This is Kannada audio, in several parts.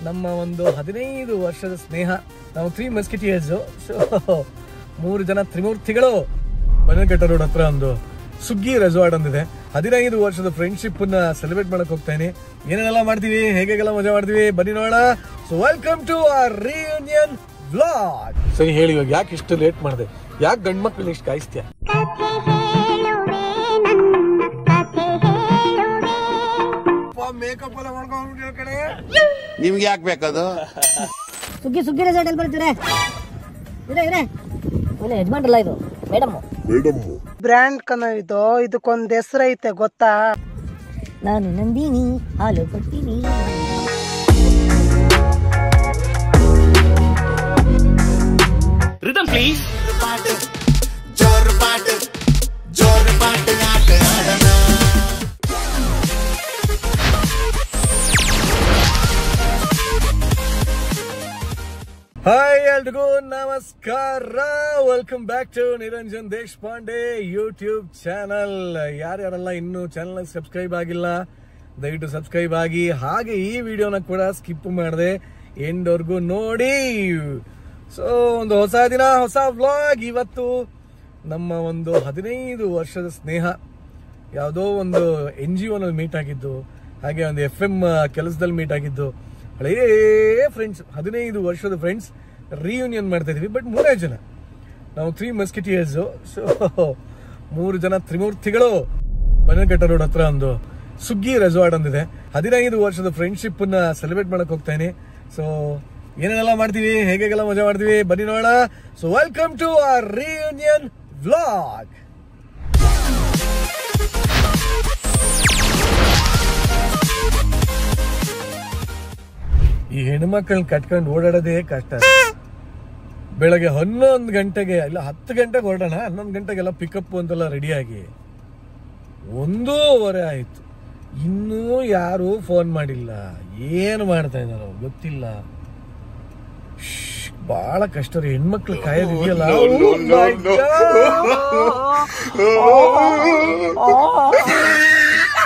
ನಮ್ಮ ಒಂದು 15 ವರ್ಷದ ಸ್ನೇಹ. ನಾವು 3 ಮಸ್ಕಿಟಿಯರ್ಸ್. ಸೊ 3 ಜನ ತ್ರಿಮೂರ್ತಿಗಳು ಬನಕಟ್ಟ ರೋಡ್ ಹತ್ರ ಒಂದು ಸುಗ್ಗಿ ರೆಸಾರ್ಟ್ ಅಂದಿದೆ. 15 ವರ್ಷದ ಫ್ರೆಂಡ್ಶಿಪ್ ನ ಸೆಲೆಬ್ರೇಟ್ ಮಾಡಕ್ ಹೋಗ್ತಾನೆ. ಏನೇನೆಲ್ಲ ಮಾಡ್ತೀವಿ, ಹೇಗೆಲ್ಲ ಮಜಾ ಮಾಡ್ತೀವಿ, ಬನ್ನಿ ನೋಡೋಣ. So welcome to our reunion vlog. ಸರಿ ಹೇಳಿ, ಇವಾಗ ಯಾಕೆ ಇಷ್ಟು ಲೇಟ್ ಮಾಡಿದೆ? ಯಾಕೆ ಗಂಡ್ ಮಕ್ಳು ಇಷ್ಟು ಕಾಯಿಸ್ತೀಯ? ಮೇಕಪ್ ಎಲ್ಲ ಮಾಡ್ಕೊಂಡು ಕಡೆ ನಿಮ್ಗೆ ಯಾಕೆ ಬೇಕದು? ಸುಗ್ಗಿ ರೆಸಾರ್ಟ್ ಎಲ್ಲಿ ಬರ್ತೀರಾ? ಒಳ್ಳೆ ಯಜಮಾನ್ರಲ್ಲ ಇದು, ಮೇಡಮ್ ಬ್ರ್ಯಾಂಡ್ ಕನ ಇದು. ಇದಕ್ಕೊಂದು ಹೆಸರು ಐತೆ ಗೊತ್ತಾ? ನಾನು ನಂದಿನಿ, ಹಾಲು ಕೊಡ್ತೀನಿ. Rhythm please. ಹಾಯ್ ಎಲ್ರಿಗೂ ನಮಸ್ಕಾರ. Welcome back to Niranjan Deshpande YouTube channel. ಯಾರ್ಯಾರೆಲ್ಲ ಇನ್ನೂ ಚಾನಲ್ ಸಬ್ಸ್ಕ್ರೈಬ್ ಆಗಿಲ್ಲ, ದಯವಿಟ್ಟು ಸಬ್ಸ್ಕ್ರೈಬ್ ಆಗಿ. ಹಾಗೆ ಈ ವಿಡಿಯೋನ ಕೂಡ ಸ್ಕಿಪ್ ಮಾಡದೆ ಎಂಡ್ವರೆಗೂ ನೋಡಿ. ಸೊ ಒಂದು ಹೊಸ ದಿನ, ಹೊಸ ವ್ಲಾಗ್. ಇವತ್ತು ನಮ್ಮ ಒಂದು 15 ವರ್ಷದ ಸ್ನೇಹ ಯಾವುದೋ ಒಂದು NGO ನಲ್ಲಿ ಮೀಟ್ ಆಗಿದ್ದು, ಹಾಗೆ ಒಂದು FM ಕೆಲಸದಲ್ಲಿ ಮೀಟ್ ಆಗಿದ್ದು. ಹಳೇ ಫ್ರೆಂಡ್ಸ್, 15 ವರ್ಷದ ಫ್ರೆಂಡ್ಸ್ ರಿಯೂನಿಯನ್ ಮಾಡ್ತಾ ಇದೀವಿ. ಬಟ್ 3 ಜನ, ನಾವು 3 ಮಸ್ಕಿಟಿಯರ್ಸ್. ಸೊ 3 ಜನ ತ್ರಿಮೂರ್ತಿಗಳು ಬನಕಟ್ಟ ರೋಡ್ ಹತ್ರ ಒಂದು ಸುಗ್ಗಿ ರೆಸಾರ್ಟ್ ಅಂದಿದೆ. 15 ವರ್ಷದ ಫ್ರೆಂಡ್ಶಿಪ್ ನ ಸೆಲೆಬ್ರೇಟ್ ಮಾಡಕ್ ಹೋಗ್ತಾನೆ. ಸೊ ಏನೇನೆಲ್ಲ ಮಾಡ್ತೀವಿ, ಹೇಗೆಲ್ಲ ಮಜಾ ಮಾಡ್ತೀವಿ, ಬನ್ನಿ ನೋಡೋಣ. So welcome to our reunion vlog. ಈ ಹೆಣ್ಮಕ್ಳನ್ನ ಕಟ್ಕೊಂಡು ಓಡಾಡೋದೇ ಕಷ್ಟ. ಬೆಳಗ್ಗೆ 11 ಗಂಟೆಗೆ ಇಲ್ಲ 10 ಗಂಟೆಗೆ ಹೊರಡೋಣ, 11 ಗಂಟೆಗೆಲ್ಲ ಪಿಕಪ್ ಅಂತೆಲ್ಲ ರೆಡಿಯಾಗಿ 1:15 ಆಯ್ತು. ಇನ್ನೂ ಯಾರು ಫೋನ್ ಮಾಡಿಲ್ಲ. ಏನು ಮಾಡ್ತಾ ಇದಾರೋ ಗೊತ್ತಿಲ್ಲ. ಬಹಳ ಕಷ್ಟ ರೀ ಹೆಣ್ಮಕ್ಳು ಕಾಯೋದಿದೆಯಲ್ಲ.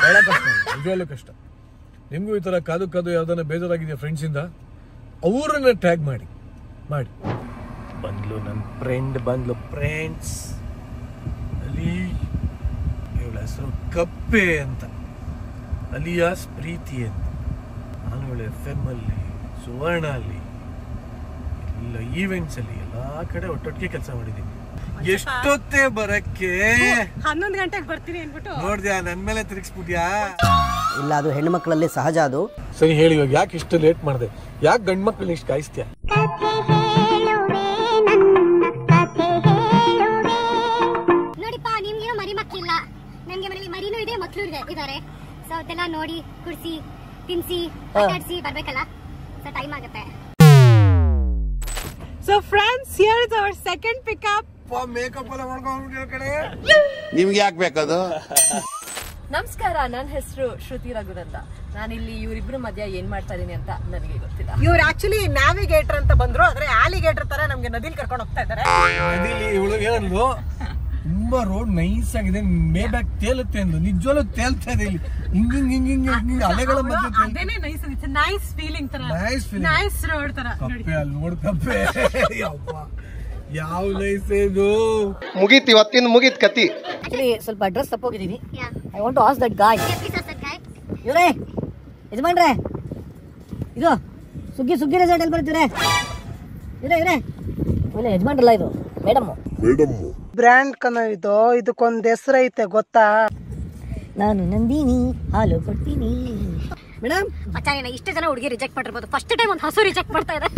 ಬಹಳ ಕಷ್ಟ, ನಿಜವಾಗ್ಲೂ ಕಷ್ಟ. ನಿಮ್ಗೂ ಈ ತರ ಕಾದು ಯಾವ್ದನ್ನ ಬೇಜಾರಾಗಿದೆಯಾ ಫ್ರೆಂಡ್ಸ್ ಇಂದ, ಅವ್ರನ್ನ ಟ್ಯಾಗ್ ಮಾಡಿ. ಬಂದ್ಲು ನನ್ನ ಫ್ರೆಂಡ್, ಬಂದ್ಲು ಫ್ರೆಂಡ್ಸ್. ಅಲ್ಲಿ ಇವಳ ಹೆಸರು ಕಪ್ಪೆ ಅಂತ, ಅಲಿಯಾಸ್ ಪ್ರೀತಿ ಅಂತ. ನಾನು ಇವಳು FM ಅಲ್ಲಿ, ಸುವರ್ಣ ಅಲ್ಲಿ, ಎಲ್ಲ ಈವೆಂಟ್ಸ್ ಅಲ್ಲಿ ಎಲ್ಲಾ ಕಡೆ ಒಟ್ಟೊಟ್ಟಿಗೆ ಕೆಲಸ ಮಾಡಿದೀನಿ. ಎಷ್ಟೊತ್ತೇ ಬರಕ್ಕೆ? 11 ಗಂಟೆಗೆ ಬರ್ತೀನಿ ಅನ್ಬಿಟ್ಟು ನೋಡ್ದ್ಯಾ, ನನ್ ಮೇಲೆ ತಿರುಗಿಸ್ಬಿಟ್ಯಾ? ಇಲ್ಲ, ಅದು ಹೆಣ್ಣು ಮಕ್ಕಳಲ್ಲಿ ಸಹಜ ಅದು. ಸರಿ ಹೇಳಿ, ಇವಾಗ ಯಾಕೆ ಇಷ್ಟು ಲೇಟ್ ಮಾಡಿದೆ? ಯಾಕೆ ಗಂಡ್ ಮಕ್ಳು ಇಷ್ಟು ಕಾಯಿಸ್ತೀಯ? ನೋಡಿಪ್ಪ, ನಿಮ್ಗೇನು ಮರಿ ಮಕ್ಕಳಿಲ್ಲ, ನಮ್ಗೆ ಮನೇಲಿ ಮರಿನೂ ಇದೆ, ಮಕ್ಕಳು ಇದಾರೆ. ಸೊ ಅದೆಲ್ಲ ನೋಡಿ, ಕುಡಿಸಿ, ತಿನ್ಸಿ, ಆಟಾಡ್ಸಿ ಬರ್ಬೇಕಲ್ಲ. ಸೊ ಟೈಮ್ ಆಗುತ್ತೆ. So friends, here is our second pickup. Makeup ಎಲ್ಲ ಮಾಡ್ಕೊಂಡು ಕಡೆ ನಿಮ್ಗೆ ಯಾಕೆ ಬೇಕದು? ನಮಸ್ಕಾರ, ನನ್ನ ಹೆಸರು ಶ್ರುತಿ ರಘುನಂದ. ನಾನಿಲ್ಲಿ ಇವರಿಬ್ರು ಮಧ್ಯ ಏನ್ ಮಾಡ್ತಾ ಇದೀನಿ ಅಂತ ನನಗೆ ಗೊತ್ತಿಲ್ಲ. ಇವ್ರು ಆಕ್ಚುಲಿ ನ್ಯಾವಿಗೇಟರ್ ಅಂತ ಬಂದ್ರು, ಆದ್ರೆ ಆಲಿಗೇಟರ್ ತರ ನಮ್ಗೆ ನದಿಲಿ ಕರ್ಕೊಂಡು ಹೋಗ್ತಾ ಇದಾರೆ. ನದಿಲಿ ಇವಳು ಏನಂದ್ರು, ತುಂಬಾ ರೋಡ್ ನೈಸ್ ಆಗಿದೆ, ಮೇ ಬ್ಯಾಕ್ ತೇಲುತ್ತೆ ಅಂದು. ನಿಜವಾಗ್ಲೂ ತೇಲ್ತಾ ಇದೆ ಇಲ್ಲಿ, ಹಿಂಗ್ ಅಲೆಗಳ ಮಧ್ಯೆ. ಅದೇನೇ ನೈಸ್, ಇಟ್ಸ್ ನೈಸ್ ಫೀಲಿಂಗ್ ತರ, ನೈಸ್ ಫೀಲಿಂಗ್, ನೈಸ್ ರೋಡ್ ತರ. ಕಪ್ಪೆ ಅಲ್ಲಿ ನೋಡ್, ಕಪ್ಪೆ ಯಾವ ನೈಸ್ ಇದು. ಮುಗೀತ್ ಇವತ್ತಿನ ಮುಗೀತ್ ಕತಿ. ಆಕ್ಚುಲಿ ಸ್ವಲ್ಪ ಅಡ್ರೆಸ್ ತಪ್ಪೋಗಿದೀನಿ. I want to ask that guy. ಇವರೇ ಯಜಮಾನ್ರೆ, ಇದು ಸುಗ್ಗಿ ರೆಸಾರ್ಟ್ ಎಲ್ಲಿ ಬರ್ತೀರಾ? ಒಳ್ಳೆ ಯಜಮಾನ್ರಲ್ಲ ಇದು, ಮೇಡಮ್ ಬ್ರ್ಯಾಂಡ್ ಕನ ಇದು. ಇದಕ್ಕೊಂದು ಹೆಸರು ಐತೆ ಗೊತ್ತಾ? ನಾನು ನಂದಿನಿ, ಹಾಲು ಕೊಡ್ತೀನಿ. ಮೇಡಮ್, ಮಚಾನ ಇಷ್ಟು ಜನ ಹುಡುಗಿ ರಿಜೆಕ್ಟ್ ಮಾಡಿರ್ಬೋದು, ಫಸ್ಟ್ ಟೈಮ್ ಒಂದು ಹಸು ರಿಜೆಕ್ಟ್ ಮಾಡ್ತಾ ಇದೆ.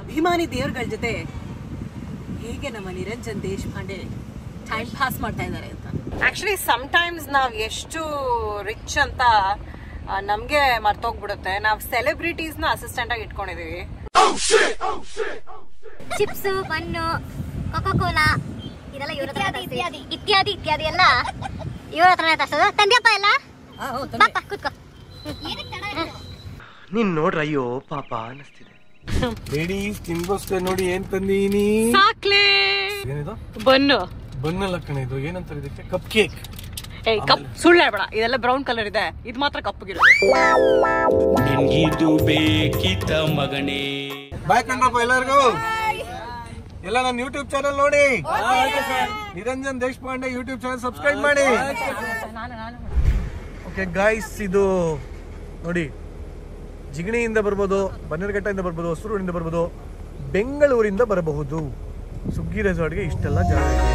ಅಭಿಮಾನಿ ದೇವರುಗಳ ಜೊತೆ ಹೇಗೆ ನಮ್ಮ ನಿರಂಜನ್ ದೇಶಪಾಂಡೆ ಟೈಮ್ ಪಾಸ್ ಮಾಡ್ತಾ ಇದ್ದಾರೆ ಅಂತ. ಆಕ್ಚುಲಿ ಸಮ್ಟೈಮ್ಸ್ ನಾವ್ ಎಷ್ಟು ರಿಚ್ ಅಂತ ನಮ್ಗೆ ಮರ್ತೋಗ್ಬಿಡುತ್ತೆ. ನಾವ್ ಸೆಲೆಬ್ರಿಟೀಸ್ ನ ಅಸಿಸ್ಟೆಂಟ್ ಆಗಿ ಇಟ್ಕೊಂಡಿದೀವಿ. ಚಿಪ್ಸ್, ಬನ್ನು, ಕೋಕೋ ಕೋಲಾ ಇದೆಲ್ಲ ಇವ್ರ ಇತ್ಯಾದಿ ಎಲ್ಲ ಇವ್ರ ಹತ್ರನೇ ತರ್ಸೋದು. ತಂದ್ಯಪ್ಪ ಎಲ್ಲ ಪಾಪ ಕೂತ್ಕೋ. ಏನಕ್ಕೆ ತಡ ಆಯ್ತು? ನೀನ್ ನೋಡ್ರ ಅಯ್ಯೋ ಪಾಪ ಅನಿಸ್ತಿದೆ. ಲೇಡೀಸ್ ತಿನ್ಗೋಸ್ಕರ ನೋಡಿ ಏನ್ ತಂದೀನಿ. ಸಾಕ್ಲೇ ಏನಿದು? ಬನ್ನು ಬನ್ನಲ್ಲ ಕಣ, ಇದು ಏನಂತಾರೆ ಇದಕ್ಕೆ? Cup cake. ಕಪ್ ಸುಳ್ಳು ಹೇಳ್ಬೇಡ, ಇದೆಲ್ಲ ಬ್ರೌನ್ ಕಲರ್ ಇದೆ, ಇದು ಮಾತ್ರ ಕಪ್ಪಗಿರೋದು. ನಿನ್ಗಿದು ಬೇಕಿತ್ತ ಮಗನೇ. ಬಾಯ್ ಕಣ್ರಪ್ಪ ಎಲ್ಲರಿಗೂ. ಎಲ್ಲ ನನ್ನ ಯೂಟ್ಯೂಬ್ ಚಾನಲ್ ನೋಡಿ, Niranjan Deshpande YouTube channel subscribe ಮಾಡಿ. ಓಕೆ ಗಾಯ್ಸ್, ಇದು ನೋಡಿ ಜಿಗಣಿಯಿಂದ ಬರ್ಬೋದು, ಬನ್ನೇರುಘಟ್ಟದಿಂದ ಬರ್ಬೋದು, ಹೊಸೂರಿನಿಂದ ಬರ್ಬೋದು, ಬೆಂಗಳೂರಿಂದ ಬರಬಹುದು. ಸುಗ್ಗಿ ರೆಸಾರ್ಟ್ಗೆ ಇಷ್ಟೆಲ್ಲ ಜಾಗ ಇದೆ.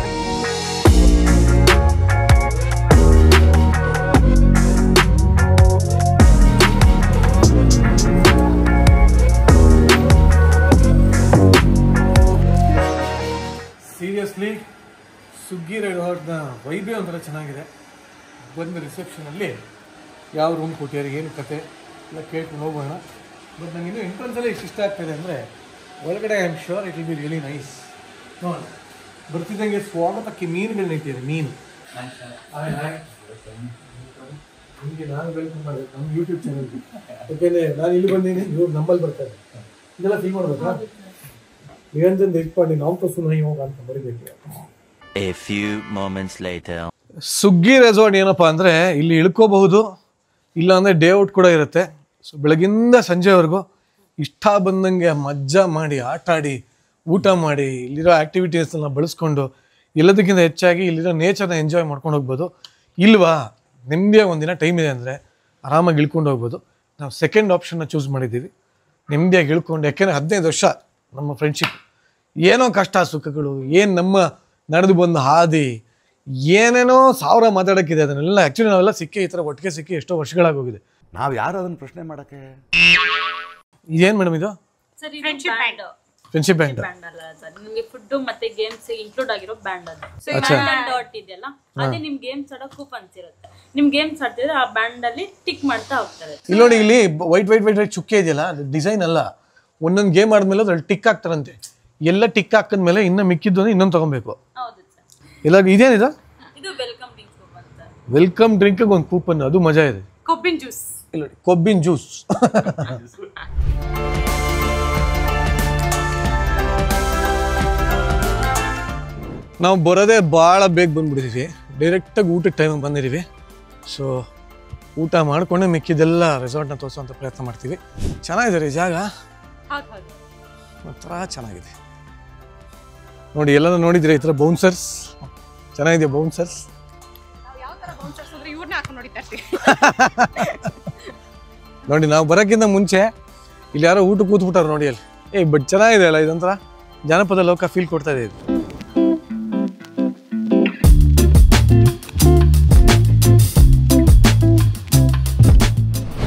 ಸೀರಿಯಸ್ಲಿ ಸುಗ್ಗಿ ರೆಸಾರ್ಟ್ನ ವೈಬೇ ಒಂಥರ ಚೆನ್ನಾಗಿದೆ. ಬಂದು ರಿಸೆಪ್ಷನಲ್ಲಿ ಯಾವ ರೂಮ್ ಕೊಟ್ಟಿದ್ದಾರೆ, ಏನು ಕತೆ ಎಲ್ಲ ಕೇಳ್ಕೊಂಡು ಹೋಗೋಣ. ಬಟ್ ನನಗೆ ಇನ್ನೂ ಎಂಟ್ರೆನ್ಸಲ್ಲೇ ಇಷ್ಟ ಆಗ್ತಾಯಿದೆ ಅಂದರೆ ಒಳಗಡೆ I am sure it will be really nice. ನೋಡಿ ಬರ್ತಿದ್ದಂಗೆ ಸ್ವಾಗತಕ್ಕೆ ಮೀನುಗಳನ್ನ ಇಟ್ಟಿದ್ದಾರೆ. ಮೀನು ನಿಮಗೆ ನಾನು ವೆಲ್ಕಮ್ ಮಾಡಬೇಕು ನಮ್ಮ ಯೂಟ್ಯೂಬ್ ಚಾನಲ್ಗೆ. ಯಾಕೆಂದರೆ ನಾನು ಇಲ್ಲಿ ಬಂದೀನಿ, ಇವ್ರು ನಮ್ಮಲ್ಲಿ ಬರ್ತಾರೆ. ಇದೆಲ್ಲ ಫೀಲ್ ಮಾಡಬೇಕಾ? ನಿರಂಜನ್ ದೇಶಪಾಂಡೆ ನಾವು तो सुना ही होगा ಅಂತ ಬರೀಬೇಕು. A few moments later. ಸುಗ್ಗಿ ರೆಸಾರ್ಟ್ ಏನಪ್ಪ ಅಂದರೆ ಇಲ್ಲಿ ಇಳ್ಕೋಬಹುದು, ಇಲ್ಲ ಅಂದರೆ ಡೇ ಔಟ್ ಕೂಡ ಇರುತ್ತೆ. ಸೊ ಬೆಳಗಿಂದ ಸಂಜೆವರೆಗೂ ಇಷ್ಟ ಬಂದಂಗೆ ಮಜ್ಜಾ ಮಾಡಿ, ಆಟ ಆಡಿ, ಊಟ ಮಾಡಿ, ಇಲ್ಲಿರೋ ಆ್ಯಕ್ಟಿವಿಟೀಸ್ನ ಬಳಸ್ಕೊಂಡು ಎಲ್ಲದಕ್ಕಿಂತ ಹೆಚ್ಚಾಗಿ ಇಲ್ಲಿರೋ ನೇಚರ್ನ ಎಂಜಾಯ್ ಮಾಡ್ಕೊಂಡು ಹೋಗ್ಬೋದು. ಇಲ್ವಾ ನೆಮ್ಮದಿಯಾಗಿ ಒಂದಿನ ಟೈಮ್ ಇದೆ ಅಂದರೆ ಆರಾಮಾಗಿ ಇಳ್ಕೊಂಡು ಹೋಗ್ಬೋದು. ನಾವು ಸೆಕೆಂಡ್ ಆಪ್ಷನ್ನ ಚೂಸ್ ಮಾಡಿದ್ದೀವಿ, ನೆಮ್ಮದಿಯಾಗಿ ಇಳ್ಕೊಂಡು. ಯಾಕೆಂದರೆ 15 ವರ್ಷ ನಮ್ಮ ಫ್ರೆಂಡ್ಶಿಪ್, ಏನೋ ಕಷ್ಟ ಸುಖಗಳು, ಏನು ನಮ್ಮ ನಡೆದು ಬಂದು ಹಾದಿ, ಏನೇನೋ ಸಾವಿರ ಮಾತಾಡೋಕ್ಕಿದೆ. ಅದನ್ನೆಲ್ಲ ಆ್ಯಕ್ಚುಲಿ ನಾವೆಲ್ಲ ಸಿಕ್ಕಿ ಈ ಥರ ಒಟ್ಟಿಗೆ ಸಿಕ್ಕಿ ಎಷ್ಟೋ ವರ್ಷಗಳಾಗೋಗಿದೆ. ನಾವ್ ಯಾರು ಅದನ್ನ ಪ್ರಶ್ನೆ ಮಾಡಕ್ಕೆ? ಇದೇನು ಮೇಡಮ್ ಇದು? ಫ್ರೆಂಡ್ಶಿಪ್ ಬ್ಯಾಂಡ್ ಅಲ್ಲ ಸರ್, ನಿಮ್ಗೆ ಫುಡ್ ಮತ್ತೆ ಗೇಮ್ಸ್ ಇನ್ಕ್ಲೂಡ್ ಆಗಿರೋ ಬ್ಯಾಂಡ್ ಅದು. ಸೊ ಈ ಬ್ಯಾಂಡ್ ಡಾಟ್ ಇದೆಯಲ್ಲ, ಅದೇ ನಿಮ್ ಗೇಮ್ಸ್ ಆಡೋ ಕೂಪನ್ಸ್ ಇರುತ್ತೆ. ನಿಮ್ ಗೇಮ್ಸ್ ಆಡ್ತಿದ್ರೆ ಆ ಬ್ಯಾಂಡ್ ಅಲ್ಲಿ ಟಿಕ್ ಮಾಡ್ತಾ ಹೋಗ್ತಾರೆ. ಇಲ್ಲಿ ನೋಡಿ, ಇಲ್ಲಿ ವೈಟ್ ವೈಟ್ ವೈಟ್ ವೈಟ್ ಚುಕ್ಕೆ ಇದೆಯಲ್ಲ, ಡಿಸೈನ್ ಅಲ್ಲ. ಒಂದೊಂದು ಗೇಮ್ ಆದ್ಮೇಲೆ ಅದ್ರಲ್ಲಿ ಟಿಕ್ ಹಾಕ್ತಾರಂತೆ. ಎಲ್ಲ ಟಿಕ್ ಹಾಕಿದ್ಮೇಲೆ ಇನ್ನು ಮಿಕ್ಕಿದ್ದು ಇನ್ನೊಂದು ತಗೊಬೇಕು. ಹೌದು ಸರ್. ಎಲ್ಲ ಇದೇನಿದು? ಇದು welcome drink coupon sir. Welcome drink ಒಂದು ಕೂಪನ್, ಅದು ಮಜಾ ಇದೆ. ಕೊಬ್ಬಿನ ಜ್ಯೂಸ್. ಇಲ್ಲ ಕೊಬ್ಬಿನ ಜ್ಯೂಸ್. ನಾವು ಬರೋದೇ ಭಾಳ ಬೇಗ ಬಂದ್ಬಿಟ್ಟಿದ್ದೀವಿ, ಡೈರೆಕ್ಟಾಗಿ ಊಟದ ಟೈಮಿಗೆ ಬಂದಿದ್ದೀವಿ. ಸೊ ಊಟ ಮಾಡ್ಕೊಂಡೆ ಮಿಕ್ಕಿದೆಲ್ಲ ರೆಸಾರ್ಟ್ನ ತೋರಿಸೋಂಥ ಪ್ರಯತ್ನ ಮಾಡ್ತೀವಿ. ಚೆನ್ನಾಗಿದೆ ರೀ ಜಾಗ, ಒಂಥರ ಚೆನ್ನಾಗಿದೆ ನೋಡಿ. ಎಲ್ಲನೂ ನೋಡಿದ್ರೆ ಈ ಥರ ಬೌನ್ಸರ್ಸ್ ಚೆನ್ನಾಗಿದೆ. ಬೌನ್ಸರ್ಸ್ ನೋಡಿ, ನಾವು ಬರೋಕ್ಕಿಂತ ಮುಂಚೆ ಇಲ್ಲಿ ಯಾರೋ ಊಟ ಕೂತ್ಬಿಟ್ಟಾರೆ ನೋಡಿ ಅಲ್ಲಿ. ಬಟ್ ಚೆನ್ನಾಗಿದೆ ಅಲ್ಲ, ಇದೊಂಥರ ಜಾನಪದ ಲೋಕ ಫೀಲ್ ಕೊಡ್ತಾ ಇದೆ ಇದು.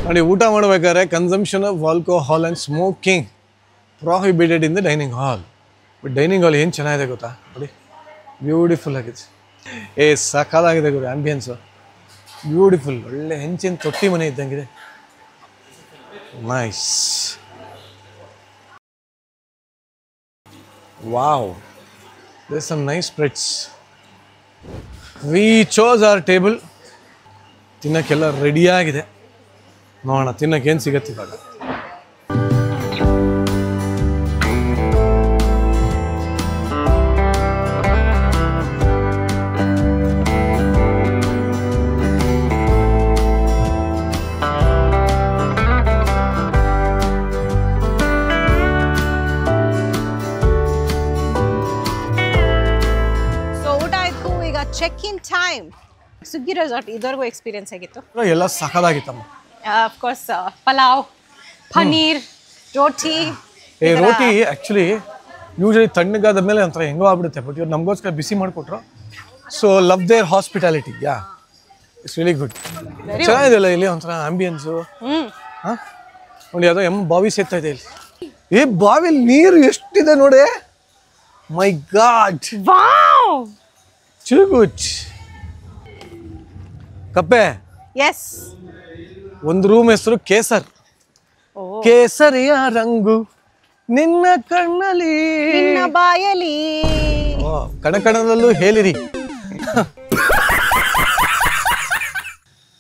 ನೋಡಿ, ಊಟ ಮಾಡಬೇಕಾದ್ರೆ consumption of alcohol and smoking prohibited in the dining hall. But dining hall ಏನು ಚೆನ್ನಾಗಿದೆ ಗೊತ್ತಾ ನೋಡಿ, ಬ್ಯೂಟಿಫುಲ್ ಆಗಿದೆ. ಸಕಾಲಾಗಿದೆ ಗುರು, ಆಂಬಿಯನ್ಸು ಬ್ಯೂಟಿಫುಲ್. ಒಳ್ಳೆ ಹೆಂಚಿನ ತೊಟ್ಟಿ ಮನೆ ಇದ್ದಂಗಿದೆ. Nice. Wow, there some nice spreads. We chose our table. ತಿನ್ನಕ್ಕೆಲ್ಲ ರೆಡಿಯಾಗಿದೆ. ನೋಡೋಣ ತಿನ್ನಕ್ಕೆ ಏನು ಸಿಗತ್ತೆ ಇವಾಗ. Check in time. Suggi resort ಇದುವರೆಗೂ ಎಕ್ಸ್ಪೀರಿಯನ್ಸ್ ಆಗಿತ್ತು? ಎಲ್ಲ ಸಖತ್ತಾಗಿತ್ತಮ್ಮ. Of course pulao, paneer, roti. Roti actually usually ತಣ್ಣಗಾದ ಮೇಲೆ ಒಂಥರ ಹೆಂಗೋ ಆಗ್ಬಿಡುತ್ತೆ. ಬಟ್ ಇವ್ರು ನಮಗೋಸ್ಕರ ಬಿಸಿ ಮಾಡಿಕೊಟ್ರು. So love their hospitality. Yeah, it's really good. ಚೆನ್ನಾಗಿದೆ ಅಲ್ಲ ಇಲ್ಲಿ ಒಂಥರ ಆಂಬಿಯನ್ಸು. ಹಾಂ ನೋಡಿ, ಯಾವುದೋ ಬಾವಿ ಸೇರ್ತಾ ಇದೆ ಇಲ್ಲಿ. ಬಾವಿಲಿ ನೀರು ಎಷ್ಟಿದೆ ನೋಡಿ. ಮೈ ಗಾಡ್, ಚಿಗುಚ್ ಕಪ್ಪೆ. ಎಸ್, ಒಂದು ರೂಮ್ ಹೆಸರು ಕೇಸರ್. ಕೇಸರಿಯ ರಂಗು ನಿನ್ನ ಕಣ್ಣಲ್ಲಿ, ನಿನ್ನ ಬಾಯಲಿ, ಕಣಕಣದಲ್ಲೂ ಹೇಳಿರಿ.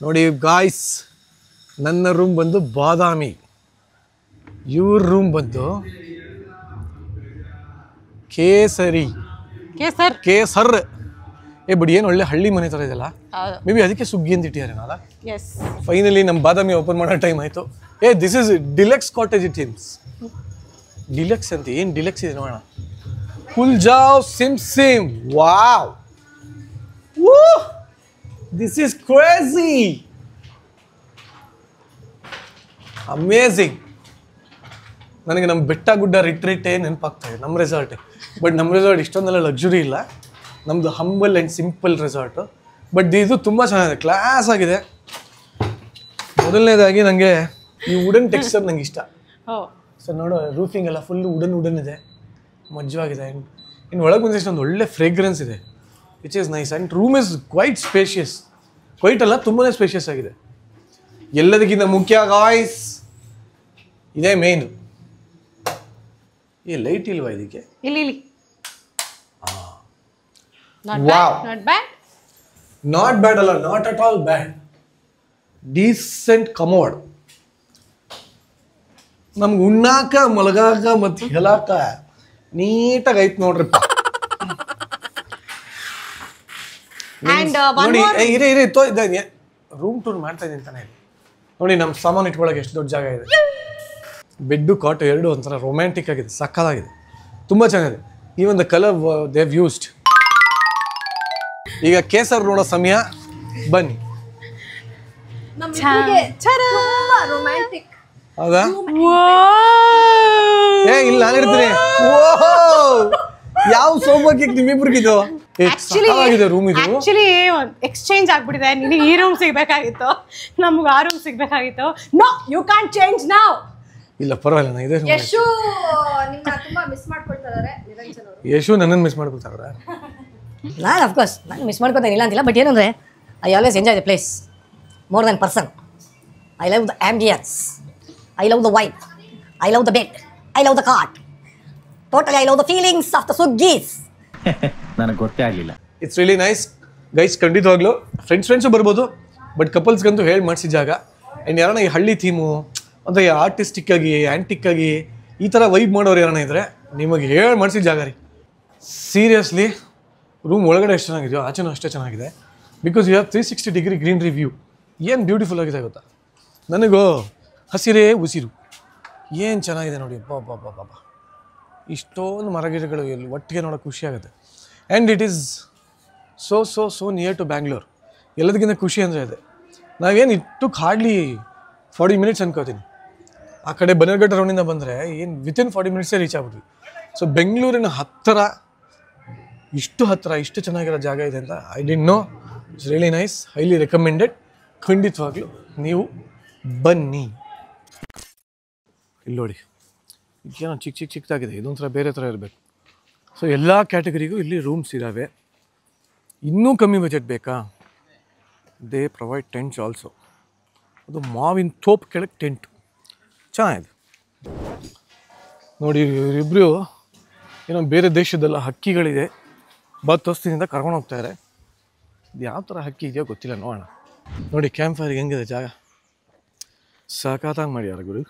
ನೋಡಿ ಗಾಯ್ಸ್, ನನ್ನ ರೂಮ್ ಬಂದು ಬಾದಾಮಿ, ಇವ್ರ ರೂಮ್ ಬಂದು ಕೇಸರಿ. ಕೇಸರ್. ಬಟ್ ಏನು ಒಳ್ಳೆ ಹಳ್ಳಿ ಮನೆ ಥರ ಇದೆಯಲ್ಲ, ಮೇ ಬಿ ಅದಕ್ಕೆ ಸುಗ್ಗಿ ಅಂತ ಇಟ್ಟಿದ್ದಾರೆ ನಾಳ. ಫೈನಲಿ ನಮ್ಮ ಬಾದಾಮಿ ಓಪನ್ ಮಾಡೋ ಟೈಮ್ ಆಯಿತು. This is deluxe cottage it seems. Deluxe ಅಂತ ಏನು ಡಿಲೆಕ್ಸ್ ಇದೆ ನೋಡೋಣ. ಕುಲ್ಜಾವ್ ಸಿಮ್ ಸಿಮ್. Wow, this is crazy, amazing. ನನಗೆ ನಮ್ಮ ಬೆಟ್ಟ ಗುಡ್ಡ ರಿಟ್ರೀಟೇ ನೆನಪಾಗ್ತಾ ಇದೆ, ನಮ್ಮ ರೆಸಾರ್ಟೇ. ಬಟ್ ನಮ್ಮ ರೆಸಾರ್ಟ್ ಇಷ್ಟೊಂದೆಲ್ಲ ಲಕ್ಸುರಿ ಇಲ್ಲ, ನಮ್ಮದು humble and simple resort. But ಇದು ತುಂಬ ಚೆನ್ನಾಗಿದೆ, ಕ್ಲಾಸ್ ಆಗಿದೆ. ಮೊದಲನೇದಾಗಿ ನನಗೆ ಈ ವುಡನ್ ಟೆಕ್ಸ್ಚರ್ ನಂಗೆ ಇಷ್ಟ. ಸೊ ನೋಡೋ, ರೂಫಿಂಗ್ ಎಲ್ಲ ಫುಲ್ಲು ವುಡನ್ ಇದೆ, ಮಜ್ಜವಾಗಿದೆ. ಇನ್ನು ಒಳಗೆ ಬಂದ ಒಂದು ಒಳ್ಳೆ ಫ್ರೇಗ್ರೆನ್ಸ್ ಇದೆ, which is nice. And room is quite spacious. Quite ಅಲ್ಲ, ತುಂಬಾ ಸ್ಪೇಷಿಯಸ್ ಆಗಿದೆ. ಎಲ್ಲದಕ್ಕಿಂತ ಮುಖ್ಯ ಗಾಯ್ಸ್, ಇದೇ ಮೇನ್. ಈ ಲೈಟ್ ಇಲ್ವಾ ಇದಕ್ಕೆ? ಇಲ್ಲಿ ವಾವ್, ನಾಟ್ ಬ್ಯಾಡ್ ಅಲ್ಲ, not at all bad. Decent commode. ನಮ್ಗೆ ಉಣ್ಣಾಕ ಮಲಗಾಕ ಮತ್ತು ಹೇಳಾಕ ನೀಟಾಗಿ ಐತ್ ನೋಡ್ರಿಪ್ಪ. ನೋಡಿ, ರೂಮ್ ಟೂರ್ ಮಾಡ್ತಾ ಇದ್ದೀನಿ ತಾನೇ. ನೋಡಿ ನಮ್ಮ ಸಾಮಾನು ಇಟ್ಕೊಳ್ಳೋಕೆ ಎಷ್ಟು ದೊಡ್ಡ ಜಾಗ ಇದೆ. ಬೆಡ್ಡು ಕಾಟು ಎರಡು ಒಂಥರ ರೊಮ್ಯಾಂಟಿಕ್ ಆಗಿದೆ, ಸಕ್ಕತ್ತಾಗಿದೆ, ತುಂಬ ಚೆನ್ನಾಗಿದೆ. Even the colour they have used. ಈಗ ಕೇಸರ್ ನೋಡೋ ಸಮಯ, ಬನ್ನಿ. ಹೌದಾ? ಇಲ್ಲಿ ನಾನು ಇರ್ತೀನಿ. ಯಾವ ಸೌಭಾಗ್ಯಕ್ಕೆ ನಿಮ್ಮಿಬ್ರಿಗಿದು ರೂಮ್ ಇದು. ಆಕ್ಚುಲಿ ಎಕ್ಸ್ಚೇಂಜ್ ಆಗ್ಬಿಟ್ಟಿದೆ. ನಿನಗೆ ಈ ರೂಮ್ ಸಿಗ್ಬೇಕಾಗಿತ್ತು, ನಮ್ಗೆ ಆ ರೂಮ್ ಸಿಗ್ಬೇಕಾಗಿತ್ತು. No, you can't change now. ಇಲ್ಲ ಪರವಾಗಿಲ್ಲ, ನಾ ಇದೇ ಯಶು ನಿಮ್ಮನ್ನ ತುಂಬಾ ಮಿಸ್ ಮಾಡ್ಕೊಳ್ತಾರೆ ನಿರಂಜನ್ ಅವರು. ಯಶು ನನ್ನನ್ನು ಮಿಸ್ ಮಾಡ್ಕೊಳ್ತಾರ. ನಾನು ಅಫ್ಕೋರ್ಸ್ ನಾನು ಮಿಸ್ ಮಾಡ್ಕೊತೇನೆ, ಇಲ್ಲ ಅಂತಿಲ್ಲ. ಬಟ್ ಏನಂದರೆ I always enjoy the place more than person. I love the ambience, I love the vibe, I love the bed, I love the cart. Totally I love the feelings of the Suggi's. ನನಗೆ ಗೊತ್ತೇ ಆಗಲಿಲ್ಲ. It's really nice guys. ಖಂಡಿತವಾಗ್ಲೂ ಫ್ರೆಂಡ್ಸು ಬರ್ಬೋದು, ಬಟ್ ಕಪಲ್ಸ್ಗಂತೂ ಹೇಳಿ ಮಾಡಿಸಿದ ಜಾಗ. ಆ್ಯಂಡ್ ಯಾರನ್ನ ಈ ಹಳ್ಳಿ ಥೀಮು ಅಂದರೆ ಆರ್ಟಿಸ್ಟಿಕ್ ಆಗಿ, ಆ್ಯಂಟಿಕ್ ಆಗಿ ಈ ಥರ ವೈಬ್ ಮಾಡೋರು ಯಾರನ್ನ ಇದ್ದರೆ ನಿಮಗೆ ಹೇಳಿ ಮಾಡಿಸಿದ ಜಾಗ ರೀ. ಸೀರಿಯಸ್ಲಿ ರೂಮ್ ಒಳಗಡೆ ಎಷ್ಟು ಚೆನ್ನಾಗಿದೆಯೋ ಆಚೆನೂ ಅಷ್ಟೇ ಚೆನ್ನಾಗಿದೆ. Because you have 360 degree greenery view. ಏನು ಬ್ಯೂಟಿಫುಲ್ ಆಗಿದೆ ಗೊತ್ತಾ? ನನಗೂ ಹಸಿರೇ ಉಸಿರು. ಏನು ಚೆನ್ನಾಗಿದೆ ನೋಡಿ, ಬಾಬಾ. ಇಷ್ಟೊಂದು ಮರಗಿಡಗಳು ಎಲ್ಲಿ ಒಟ್ಟಿಗೆ ನೋಡೋಕೆ ಖುಷಿಯಾಗುತ್ತೆ. And it is so near to Bangalore. ಎಲ್ಲದಕ್ಕಿಂತ ಖುಷಿ ಅಂದರೆ ಇದೆ, ನಾವೇನು ಇಟ್ಟು ಹಾರ್ಡ್ಲಿ 40 ಮಿನಿಟ್ಸ್ ಅನ್ಕೋತೀನಿ. ಆ ಕಡೆ ಬನ್ನೇರುಘಟ್ಟ ರೌಂಡಿಂದ ಬಂದರೆ ಏನು ವಿತಿನ್ 40 ಮಿನಿಟ್ಸೇ ರೀಚ್ ಆಗ್ಬಿಟ್ವಿ. ಸೊ ಬೆಂಗಳೂರಿನ ಇಷ್ಟು ಚೆನ್ನಾಗಿರೋ ಜಾಗ ಇದೆ ಅಂತ I didn't know. It's really nice, highly recommended. ಖಂಡಿತವಾಗ್ಲೂ ನೀವು ಬನ್ನಿ. ಇಲ್ಲಿ ನೋಡಿ, ಏನೋ ಚಿಕ್ಕದಾಗಿದೆ, ಇದೊಂಥರ ಬೇರೆ ಥರ ಇರಬೇಕು. ಸೊ ಎಲ್ಲ ಕ್ಯಾಟಗರಿಗೂ ಇಲ್ಲಿ ರೂಮ್ಸ್ ಇದ್ದಾವೆ. ಇನ್ನೂ ಕಮ್ಮಿ ಬಜೆಟ್ ಬೇಕಾ? They provide tents also. ಅದು ಮಾವಿನ ತೋಪ್ ಕೆಳಗೆ ಟೆಂಟು ಚೆನ್ನಾಗಿದೆ ನೋಡಿ. ಇವರಿಬ್ಬರು ಏನೋ ಬೇರೆ ದೇಶದೆಲ್ಲ ಹಕ್ಕಿಗಳಿದೆ, ಬತ್ತೋಸ್ತಿನಿಂದ ಕರ್ಕೊಂಡು ಹೋಗ್ತಾರೆ. ಇದು ಯಾವ ಥರ ಹಕ್ಕಿ ಇದೆಯೋ ಗೊತ್ತಿಲ್ಲ, ನೋಡೋಣ. ನೋಡಿ ಕ್ಯಾಂಪ್ ಫೈರ್ಗೆ ಹೆಂಗಿದೆ ಜಾಗ, ಸಾಕಾಗಿ ಮಾಡ್ಯಾರ ಗುರು.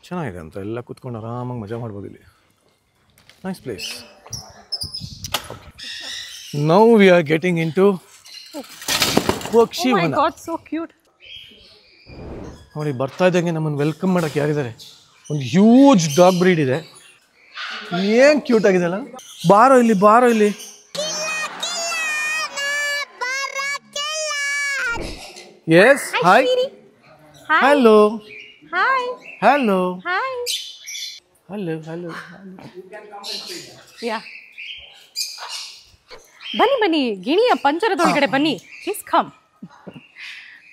ಚೆನ್ನಾಗಿದೆ ಅಂತ, ಎಲ್ಲ ಕೂತ್ಕೊಂಡು ಆರಾಮಾಗಿ ಮಜಾ ಮಾಡ್ಬೋದು ಇಲ್ಲಿ. Nice place. Okay, now we are getting into Pakshivana. ನೋಡಿ ಬರ್ತಾ ಇದ್ದಂಗೆ ನಮ್ಮನ್ನು ವೆಲ್ಕಮ್ ಮಾಡೋಕ್ಕೆ ಯಾರಿದ್ದಾರೆ? ಒಂದು ಹ್ಯೂಜ್ ಡಾಗ್ ಬ್ರೀಡ್ ಇದೆ. ಏನು ಕ್ಯೂಟ್ ಆಗಿದೆ ಅಲ್ಲ. ಬಾರೋ ಇಲ್ಲಿ. Yes, hi, hello, hello. ಬನ್ನಿ, ಗಿಣಿಯ ಪಂಜರದೊಳಗಡೆ ಬನ್ನಿ. Please come.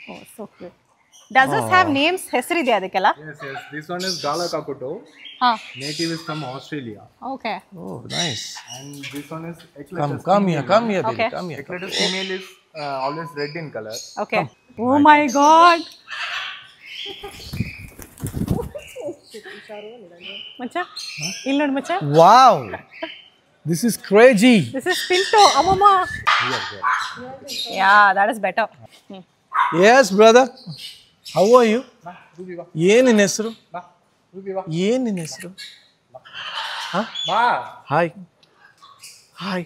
Oh so cute. Does this have names? ಹೆಸರಿದೆ ಅದಕ್ಕೆಲ್ಲ? Yes. This one is Gala Kakuto. Native is from Australia. Okay. Oh, nice. And this one is Eclectus. Come here, baby. Okay. Come here. Eclectus female is always red in color. Okay. Oh my God. ಮಚ್ಚ, ಇಲ್ಲಿ ನೋಡಿ ಮಚ್ಚ. Wow. This is crazy. This is Pinto. Amama. Yeah, that is better. Yes brother, how are you? ಏನು ನಿನ್ನ ಹೆಸರು? ಏನು ನಿನ್ನ ಹೆಸರು? Hi hi.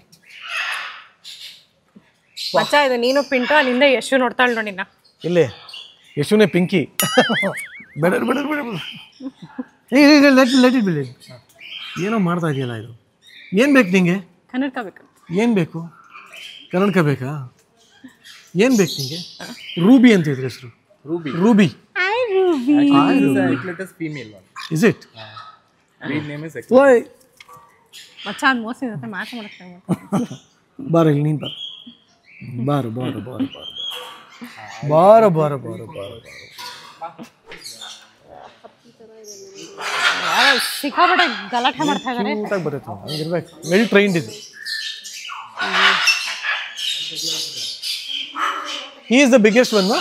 ಮಚ್ಚ ಇದು ನೀನು ಪಿಂಟು, ಅಲ್ಲಿಂದ ಯಶು ನೋಡ್ತಾಳೆ ನೋಡಿ ನಿನ್ನ. ಇಲ್ಲೇ ಯಶುನೇ ಪಿಂಕಿ. ಬೇಡ ಬೇಡ ಬೇಡ ಲೆಟ್ ಇಟ್ ಬಿಡಿ. ಏನೋ ಮಾಡ್ತಾ ಇದೆಯಲ್ಲ ಇದು. ಏನು ಬೇಕು ನಿಂಗೆ? ಕನ್ನಡಕ ಬೇಕು. ಏನು ಬೇಕು? ಕನ್ನಡಕ ಬೇಕಾ? ಏನು ಬೇಕು ನಿಂಗೆ? ರೂಬಿ ಅಂತ ಇದ್ರೆ ಹೆಸರು. Ruby. Is it? Breed name is Why? ಮಚ್ಚ ಅದು ಮೋಸ ಜೊತೆ ಮಾತಾಡಕ್ಕೆ ಬಾರ ಇಲ್ಲಿ ನೀನು ಬಾರು ಬಾರು ಬಾರು ಬಾರು ಬಾರು ಬಾರು ಬಾರು ಬಾರು ಬಾರು. ಸಿಕ್ಕಾಪಟ್ಟೆ ಗಲಾಟೆ ಮಾಡ್ತಾ ಇದ್ದಾರೆ. ಊಟಕ್ಕೆ ಬರುತ್ತೆ ಹಂಗಿರ್ಬೇಕು. ವೆಲ್ ಟ್ರೈನ್ಡ್ ಇದು. He is the biggest one, no?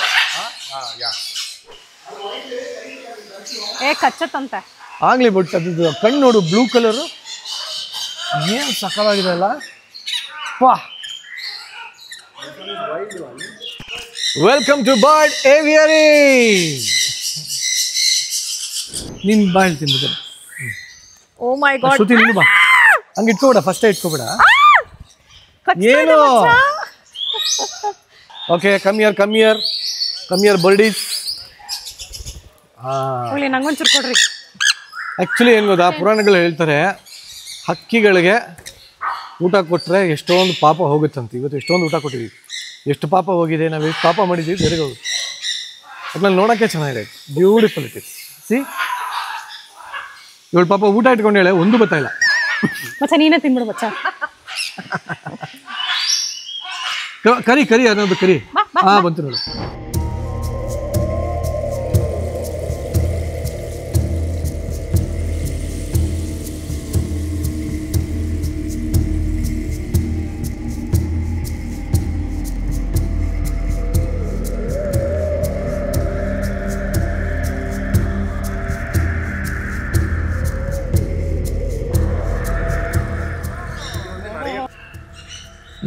ಏ ಕಚ್ಚತ್ತಂತೆ. ಆಗ್ಲಿ ಬಟ್ ಅದು ಕಣ್ಣು ನೋಡು, ಬ್ಲೂ ಕಲರು ಏನು ಸಕ್ಕತ್ತಾಗಿದೆ ಅಲ್ಲ. Welcome to bird aviary. ನಿನ್ ಬಾ ಹೇಳ್ತೀನಿ ಬೇಕಾದ್ರೆ. ಓ ಮೈ ಗಾಡ್. ಶ್ರುತಿ ನೀನು ಬಾ. ಹಂಗೆ ಇಟ್ಕೋಬೇಡ, ಫಸ್ಟೇ ಇಟ್ಕೋಬೇಡ. ಏನು? Okay, come here ಬರ್ಡೀಸ್. ನಂಗೊಂಚೂರು ಕೊಡ್ರಿ. ಆ್ಯಕ್ಚುಲಿ ಏನು ಗೊತ್ತಾ, ಪುರಾಣಗಳು ಹೇಳ್ತಾರೆ ಹಕ್ಕಿಗಳಿಗೆ ಊಟ ಕೊಟ್ಟರೆ ಎಷ್ಟೊಂದು ಪಾಪ ಹೋಗುತ್ತಂತೆ. ಇವತ್ತು ಎಷ್ಟೊಂದು ಊಟ ಕೊಟ್ಟಿದ್ದೀವಿ, ಎಷ್ಟು ಪಾಪ ಹೋಗಿದೆ, ನಾವು ಎಷ್ಟು ಪಾಪ ಮಾಡಿದ್ದೀವಿ ಬೇರೆ ಹೋಗುತ್ತೆ. ಒಟ್ನಲ್ಲಿ ನೋಡೋಕ್ಕೆ ಚೆನ್ನಾಗಿದೆ, ಬ್ಯೂಟಿಫುಲ್ ಇಟ್ ಇಸ್. ಸಿ, ಇವಳು ಪಾಪ ಊಟ ಇಟ್ಕೊಂಡು ಹೇಳಿ ಒಂದು ಗೊತ್ತಾಯಿಲ್ಲ. ಮಚ್ಚ ನೀನೇ ತಿನ್ಬಿಡು ಮಚ್ಚ. ಕರಿ ಅನ್ನೋದು ಕರಿ. ಹಾಂ ಬಂತು ನೋಡು.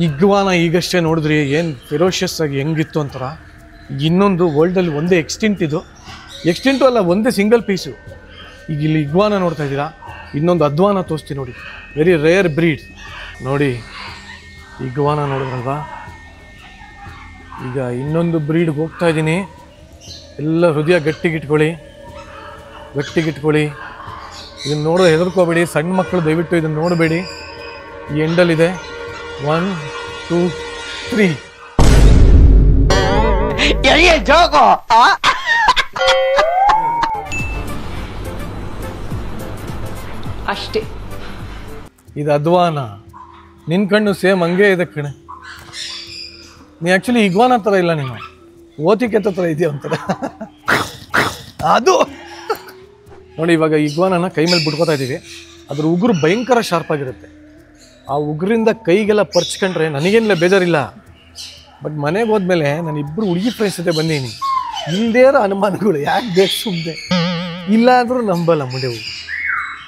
ಇಗ್ವಾನ ಈಗಷ್ಟೇ ನೋಡಿದ್ರಿ ಏನು ಫೆರೋಷಿಯಸ್ ಆಗಿ ಹೆಂಗಿತ್ತು ಅಂತಾರ. ಇನ್ನೊಂದು ವರ್ಲ್ಡಲ್ಲಿ ಒಂದೇ ಎಕ್ಸ್ಟಿಂಟು ಅಲ್ಲ, ಒಂದೇ ಸಿಂಗಲ್ ಪೀಸು. ಈಗ ಇಲ್ಲಿ ಇಗ್ವಾನ ನೋಡ್ತಾ ಇದ್ದೀರಾ, ಇನ್ನೊಂದು ಅಧ್ವಾನ ತೋರಿಸ್ತೀನಿ ನೋಡಿ, ವೆರಿ ರೇರ್ ಬ್ರೀಡ್ ನೋಡಿ. ಇಗ್ವಾನ ನೋಡಿದ್ರಲ್ವಾ, ಈಗ ಇನ್ನೊಂದು ಬ್ರೀಡ್ಗೆ ಹೋಗ್ತಾ ಇದ್ದೀನಿ. ಎಲ್ಲ ಹೃದಯ ಗಟ್ಟಿಗಿಟ್ಕೊಳ್ಳಿ. ಇದನ್ನು ನೋಡೋ ಹೆದರ್ಕೋಬೇಡಿ. ಸಣ್ಣ ಮಕ್ಕಳು ದಯವಿಟ್ಟು ಇದನ್ನು ನೋಡಬೇಡಿ. ಈ ಎಂಡಲ್ಲಿದೆ. 1 2 3. ಅಷ್ಟೇ. ಇದು ಅಧ್ವಾನ. ನಿನ್ನ ಕಣ್ಣು ಸೇಮ್ ಹಂಗೆ ಇದೆ ಕಣೆ. ನೀ ಆ್ಯಕ್ಚುಲಿ ಇಗ್ವಾನ ಥರ ಇಲ್ಲ, ನೀನು ಓತಿಕೆ ಥರ ಇದೆಯಾ ಒಂಥರ. ಅದು ನೋಡಿ, ಇವಾಗ ಇಗ್ವಾನನ ಕೈ ಮೇಲೆ ಬಿಟ್ಕೋತಾ ಇದ್ದೀವಿ. ಅದ್ರ ಉಗುರು ಭಯಂಕರ ಶಾರ್ಪ್ ಆಗಿರುತ್ತೆ. ಆ ಉಗುರಿಂದ ಕೈಗೆಲ್ಲ ಪರ್ಚ್ಕೊಂಡ್ರೆ ನನಗೇನಿಲ್ಲ, ಬೇಜಾರಿಲ್ಲ. ಬಟ್ ಮನೆಗೆ ಹೋದ್ಮೇಲೆ ನಾನು ಇಬ್ಬರು ಹುಡುಗಿ ಫ್ರೆಂಡ್ಸ್ ಜೊತೆ ಬಂದೀನಿ. ಇಲ್ಲದೇ ಇರೋ ಅನುಮಾನಗಳು ಯಾಕೆ ಬೇಕು ಸುಮ್ಮನೆ, ಇಲ್ಲ ಅಂದರೂ ನಂಬಲ್ಲ ಮುಂಡೆವು.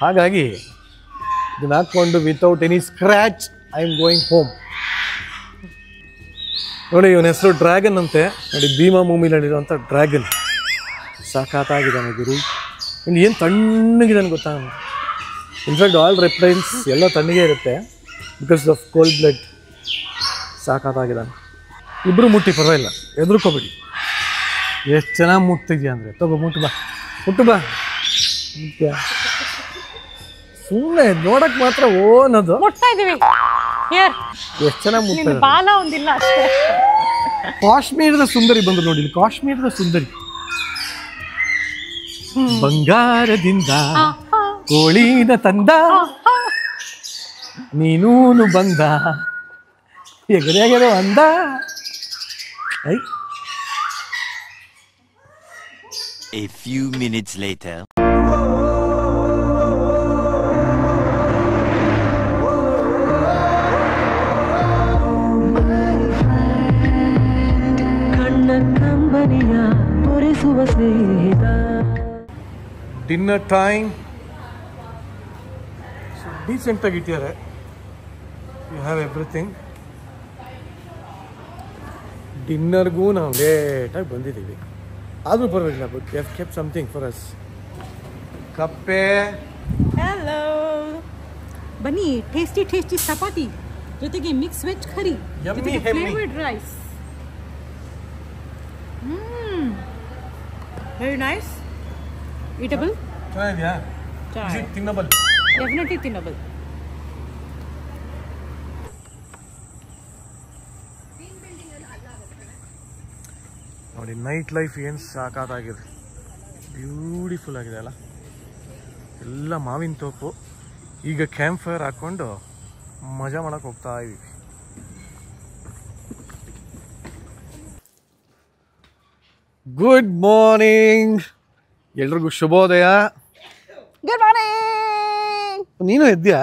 ಹಾಗಾಗಿ ಇದನ್ನು ಹಾಕ್ಕೊಂಡು without any scratch I am going home. ನೋಡಿ, ಇವನ ಹೆಸರು ಡ್ರ್ಯಾಗನ್ ಅಂತೆ. ನೋಡಿ, ಭೀಮಾ ಮೂವಿಲಿರುವಂಥ ಡ್ರ್ಯಾಗನ್. ಸಾಕಾಗಿದ್ದಾನೆ ಗುರು. ಇನ್ನು ಏನು ತಣ್ಣಗಿದ್ದಾನೆ ಗೊತ್ತಾ. ಇನ್ಫ್ಯಾಕ್ಟ್ ಆಲ್ ರೆಪ್ಟೈಲ್ಸ್ ಎಲ್ಲ ತಣ್ಣಗೆ ಇರುತ್ತೆ ಬಿಕಾಸ್ ಆಫ್ ಕೋಲ್ಡ್ ಬ್ಲಡ್. ಸಾಕಾಗಿದ್ದಾನೆ. ಇಬ್ಬರು ಮುಟ್ಟಿ ಪರವಾಗಿಲ್ಲ, ಹೆದರ್ಕೋಬೇಡಿ. ಎಷ್ಟು ಚೆನ್ನಾಗಿ ಮುಟ್ತಿದ್ಯಾ ಅಂದರೆ ತಗೋ, ಮುಟ್ಟು ಬಾ. ಸುಮ್ಮನೆ ನೋಡಕ್ ಮಾತ್ರ ಓನದು ಮುಟ್ತಾ ಇದೀವಿ. ಎಷ್ಟು ಚೆನ್ನಾಗಿ ಮುಟ್ತಾ. ಬಾಲ ಒಂದಿಲ್ಲ ಅಷ್ಟೇ. ಕಾಶ್ಮೀರದ ಸುಂದರಿ ಬಂದ್ರು ನೋಡಿ, ಕಾಶ್ಮೀರದ ಸುಂದರಿ. ಬಂಗಾರದಿಂದ ಕೋಳಿನ ತಂದ, ನೀನೂನು ಬಂದ, ಎಗರೆ ಅಂದ. A few minutes later. Dinner time. ಡೀಸೆಂಟಾಗಿ ಇಟ್ಟಿದ್ದಾರೆ. You have everything. ಡಿನ್ನರ್ಗೂ ನಾವು ಲೇಟಾಗಿ ಬಂದಿದ್ದೀವಿ, ಆದರೂ ಪರವಾಗಿಲ್ಲ. But we have kept something for us. ಕಪ್ಪೆ. ಹಲೋ, ಬನ್ನಿ. ಟೇಸ್ಟಿ ಟೇಸ್ಟಿ ಚಪಾತಿ ಜೊತೆಗೆ ಮಿಕ್ಸ್ ವೆಜ್ ಕರಿ ಜೊತೆಗೆ flavoured rice. Very nice. Eatable. ಚೆನ್ನಾಗಿದೆಯಾ? ತಿನ್ನಬಲ್. ಡೆಫಿನೆಟ್ಲಿ ತಿನ್ನಬಲ್. ನೋಡಿ ನೈಟ್ ಲೈಫ್ ಏನು ಸಾಕಾಗಿದೆ, ಬ್ಯೂಟಿಫುಲ್ ಆಗಿದೆ ಅಲ್ಲ. ಎಲ್ಲ ಮಾವಿನ ತೋಪು. ಈಗ ಕ್ಯಾಂಪ್ ಫೈರ್ ಹಾಕ್ಕೊಂಡು ಮಜಾ ಮಾಡಕ್ಕೆ ಹೋಗ್ತಾ ಇದ್ದೀವಿ. ಗುಡ್ ಮಾರ್ನಿಂಗ್ ಎಲ್ರಿಗೂ, ಶುಭೋದಯ. Good morning. ನೀನು ಎದ್ಯಾ?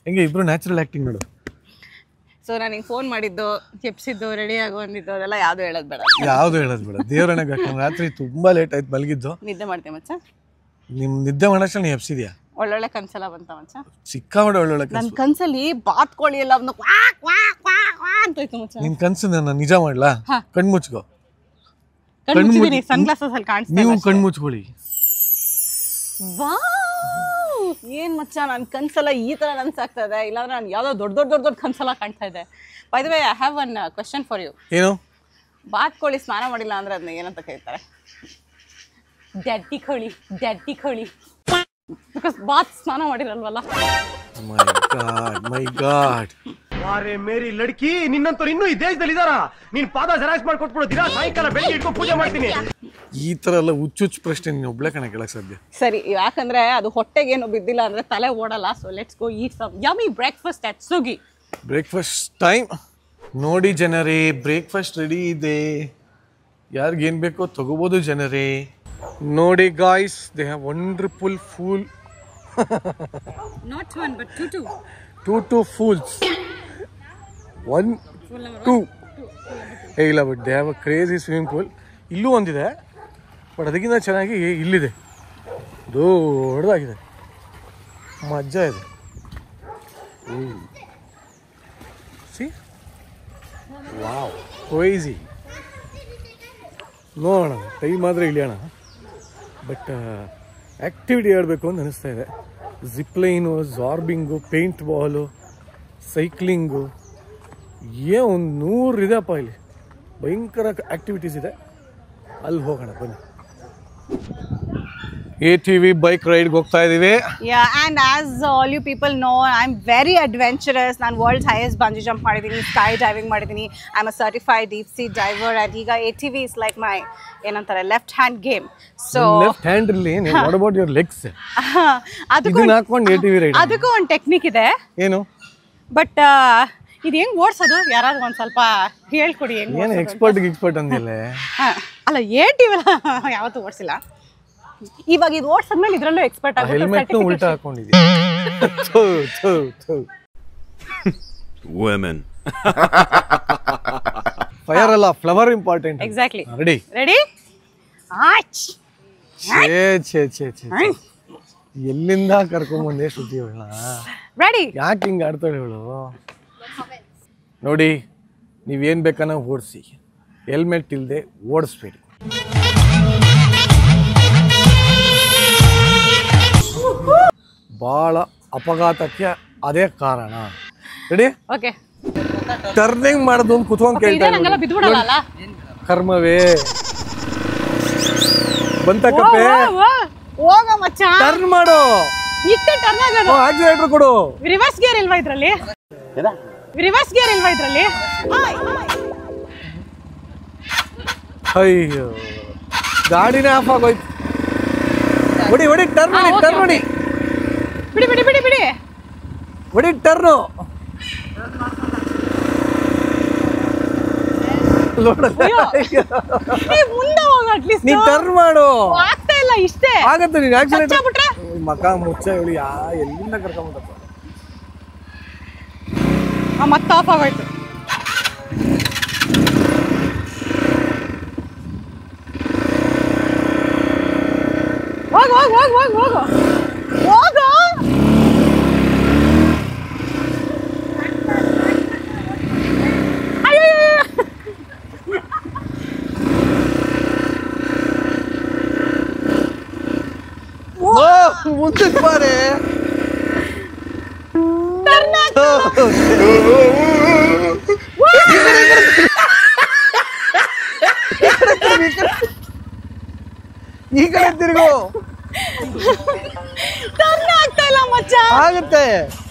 ಹೆಂಗೆ ಇಬ್ರು ನ್ಯಾಚುರಲ್ ಆ್ಯಕ್ಟಿಂಗ್ ಮಾಡು. ಸೊ ನನಗೆ ಫೋನ್ ಮಾಡಿದ್ದು, ಎಪ್ಸಿದ್ದು, ರೆಡಿ ಆಗೋ ಅಂದಿದ್ದು ಅದೆಲ್ಲ ಯಾವುದು ಹೇಳೋದು ಬೇಡ. ಯಾವುದು ಹೇಳೋದು ಬೇಡ. ದೇವರಣೆಗೆ ಹಾಕೊಂಡು ರಾತ್ರಿ ತುಂಬ ಲೇಟ್ ಆಯ್ತು ಮಲಗಿದ್ದು. ನಿದ್ದೆ ಮಾಡ್ತೀವಿ ಮಚ್ಚ. ನಿಮ್ಮ ನಿದ್ದೆ ಮಾಡೋಷ್ಟು ನೀನು ಎಪ್ಸಿದ್ಯಾ? ಒಳ್ಳೊಳ್ಳೆ ಕನ್ಸೆಲ್ಲ ಬಂತ ಮಚ್ಚ. ಸಿಕ್ಕಾಪಟ್ಟೆ ಒಳ್ಳೊಳ್ಳೆ ನನ್ನ ಕನಸು. ಕನ್ಸಲ್ಲಿ ಬಾತ್ಕೋಳಿ ಎಲ್ಲ ಒಂದು ಕ್ವಾಕ್ ಕ್ವಾಕ್ ಕ್ವಾಕ್ ಕ್ವಾಕ್ ಅಂತ ಇತ್ತು ಮಚ್ಚ. ನಿನ್ನ ಕನಸು ನಾನು ನಿಜ ಮಾಡ್ಲಾ? ಕಣ್ಮುಚ್ಕೋ. ಕಣ್ಮುಚ್ಚಿದೀನಿ, ಸನ್ಗ್ಲಾಸಸ್ ಅಲ್ಲಿ ಕಾಣಿಸ್ತಾ ನೀವು ಇಲ್ಲ. ಕಣ್ಮುಚ್ಕೊಳ್ಳಿ. ವಾವ್, ಏನ್ ಮಚ್ಚ ನನ್ನ ಕನ್ಸೆಲ್ಲ ಈ ತರ ನನ್ಸಾಗ್ತಾ ಇದೆ. ಇಲ್ಲಾಂದ್ರೆ ನಾನು ಯಾವ್ದೋ ದೊಡ್ಡ ಕನ್ಸೆಲ್ಲ ಕಾಣ್ತಾ ಇದೆ. By the way, I have one question for you. ಏನು? ಬಾತ್ಕೋಳಿ ಸ್ನಾನ ಮಾಡಿಲ್ಲ ಅಂದ್ರೆ ಅದನ್ನ ಏನಂತ ಕರೀತಾರೆ? ಡ್ಯಾಡಿ ಕೋಳಿ. ಡ್ಯಾಡಿ ಕೋಳಿ. ಬಿಕಾಸ್ ಬಾತ್ ಸ್ನಾನ ಮಾಡಿರಲ್ವಲ್ಲ. ಮೈ ಗಾಡ್. ವಾರೆ ಮೇರಿ ಲಡ್ಕಿ, ನಿನ್ನಂತವ್ರು ಇನ್ನೂ ಈ ದೇಶದಲ್ಲಿ ಇದಾರ? ನೀನ್ ಪಾದ ಜೆರಾಕ್ಸ್ ಮಾಡ್ಕೊಟ್ಬಿಡು, ದಿನ ಸಾಯಂಕಾಲ ಬೆಳಿಗ್ಗೆ ಇಟ್ಕೊಂಡು ಪೂಜೆ ಮಾಡ್ತೀನಿ. ಈ ತರ ಎಲ್ಲ ಹುಚ್ಚುಚ್ಚು ಪ್ರಶ್ನೆ ನೀನು ಒಬ್ಳೆ ಕಣ ಕೇಳಕ್ ಸಾಧ್ಯ? ಸರಿ, ಯಾಕಂದ್ರೆ ಅದು ಹೊಟ್ಟೆಗೇನು ಬಿದ್ದಿಲ್ಲ ಅಂದ್ರೆ ತಲೆ ಓಡಲ್ಲ. So let's go eat some yummy breakfast at Suggi. Breakfast time. ನೋಡಿ ಜನರೇ, ಬ್ರೇಕ್ಫಾಸ್ಟ್ ರೆಡಿ ಇದೆ. ಯಾರಿಗೇನು ಬೇಕೋ ತಗೋಬೋದು ಜನರೇ. ನೋಡಿ guys, they have wonderful fool. Not one but two fools. 1 2 ಇಲ್ಲ, but they have a crazy swimming pool. ಇಲ್ಲೂ ಒಂದಿದೆ, ಬಟ್ ಅದಕ್ಕಿಂತ ಚೆನ್ನಾಗಿ ಇಲ್ಲಿದೆ. ದೊಡ್ಡದಾಗಿದೆ, ಮಜಾ ಇದೆ. See, wow, crazy. ನೋಡೋಣ, ಟೈಮ್ ಆದರೆ ಇಳಿಯೋಣ. ಬಟ್ ಆ್ಯಕ್ಟಿವಿಟಿ ಆಡಬೇಕು ಅಂತ ಅನಿಸ್ತಾ ಇದೆ. Zipline, zorbing, paint ball, cycling, ಒಂದು 100 ಇದೆಯಪ್ಪ ಇಲ್ಲಿ. ಭಯಂಕರ ಆ್ಯಕ್ಟಿವಿಟೀಸ್ ಇದೆ. ಅಲ್ಲಿ ಹೋಗೋಣ ಬನ್ನಿ. ATV ಬೈಕ್ ರೈಡ್ಗೆ ಹೋಗ್ತಾ ಇದ್ದೀವಿ. And as all you people know, I am very adventurous. ನಾನು ವರ್ಲ್ಡ್ಸ್ ಹೈಯೆಸ್ಟ್ ಬಂಜಿ ಜಂಪ್ ಮಾಡಿದ್ದೀನಿ, ಸ್ಕೈ ಡೈವಿಂಗ್ ಮಾಡಿದ್ದೀನಿ. I am a certified deep sea diver. And ಈಗ ATV ಇಸ್ ಲೈಕ್ ಮೈ ಏನಂತಾರೆ left hand game. So left hand ಅಲ್ಲಿ ವಾಟ್ ಅಬೌಟ್ ಯುವರ್ ಲೆಗ್ಸ್? ಅದಕ್ಕೂ ಹಾಕೊಂಡು ATV ರೈಡ್, ಅದಕ್ಕೂ ಒಂದು ಟೆಕ್ನಿಕ್ ಇದೆ. ಏನು? ಬಟ್ ಇದು ಹೆಂಗ್ ಓಡಿಸೋದು? ಯಾರಾದ್ರೂ ಒಂದು ಸ್ವಲ್ಪ ಹೇಳ್ಕೊಡಿ. ಏನು ಎಕ್ಸ್ಪರ್ಟ್ ಅಂದಿಲ್ಲ? ಅಲ್ಲ, ATV ಯಾವತ್ತೂ ಓಡಿಸಿಲ್ಲ. ಇವಾಗ ಇದು ಓಡಿಸಿದ್ಮೇಲೆ ಇದರಲ್ಲೂ ಎಕ್ಸ್ಪರ್ಟ್ ಆಗುತ್ತೆ. ಹೆಲ್ಮೆಟ್ ಉಲ್ಟಾ ಹಾಕೊಂಡಿದ್ದೀವಿ. Women. ಫೈರ್ ಅಲ್ಲ, flower important. Exactly. Ready? Ready? ಆಚ್. ಎಲ್ಲಿಂದ ಕರ್ಕೊಂಡ್ಬಂದೆ ಶ್ರುತಿ ಅವಳನ್ನ? ರೆಡಿ? ಯಾಕೆ ಹಿಂಗೆ ಆಡ್ತಾಳೆ ಇವಳು? ನೋಡಿ, ನೀವೇನು ಬೇಕನ್ನ ಓಡಿಸಿ, ಹೆಲ್ಮೆಟ್ ಇಲ್ಲದೆ ಓಡಿಸ್ಬೇಡಿ. ಭಾಳ ಅಪಘಾತಕ್ಕೆ ಅದೇ ಕಾರಣ. ರೆಡಿ? ಓಕೆ. ಟರ್ನಿಂಗ್ ಮಾಡೋದು ಅಂತ ಕುತ್ಕೊಂಡು ಕೇಳ್ತಾ ಕರ್ಮವೇ ಬಂತಕ್ಕಪ್ಪೆ. ಹೋಗ ಮಚ್ಚ, ಟರ್ನ್ ಮಾಡು. ಇಷ್ಟೇ ಟರ್ನ್ ಆಗೋದು. ಆಕ್ಸಿಲೇಟರ್ ಕೊಡು. ರಿವರ್ಸ್ ಗೇರ್ ಇಲ್ವಾ ಇದ್ರಲ್ಲಿ? ರಿವರ್ಸ್ ಗೇರ್ ಇಲ್ವಾ ಇದ್ರಲ್ಲಿ? ಅಯ್ಯೋ, ಗಾಡಿನೇ ಆಫ್ ಆಗೋಯ್ತು. ಹೊಡಿ ಹೊಡಿ, ಟರ್ನ್ ಹೊಡಿ, ಟರ್ನ್ ಹೊಡಿ. ಬಿಡಿ ಬಿಡಿ ಬಿಡಿ ಬಿಡಿ, ಹೊಡಿ ಟರ್ನು. ಮುಂದೆ ಹೋಗು, ಅಟ್ಲೀಸ್ಟ್ ನೀನ್ ಟರ್ನ್ ಮಾಡು. ಆಗ್ತಾ ಇಲ್ಲ, ಇಷ್ಟೇ ಆಗತ್ತೆ. ನೀನ್ ಆಕ್ಸಿಲೇಟರ್ ಮಕ ಮುಚ್ಚ ಹೇಳಿ ಎಲ್ಲಿಂದ ಕರ್ಕೊಂಬಂದಪ್ಪ. ಮತ್ತೆ ಆಫ್ ಆಗೋಯ್ತು. ಹೋಗು ಹೋಗು ಹೋಗು ಹೋಗು ಹೋಗು ಹೋಗು. ಮುಂದೆ ಬಾರೆ. ಈ ಕಡೆ ತಿರುಗು. ಟರ್ನ್ ಆಗ್ತಾ ಇಲ್ಲ ಮಚ್ಚ. ಆಗುತ್ತೆ.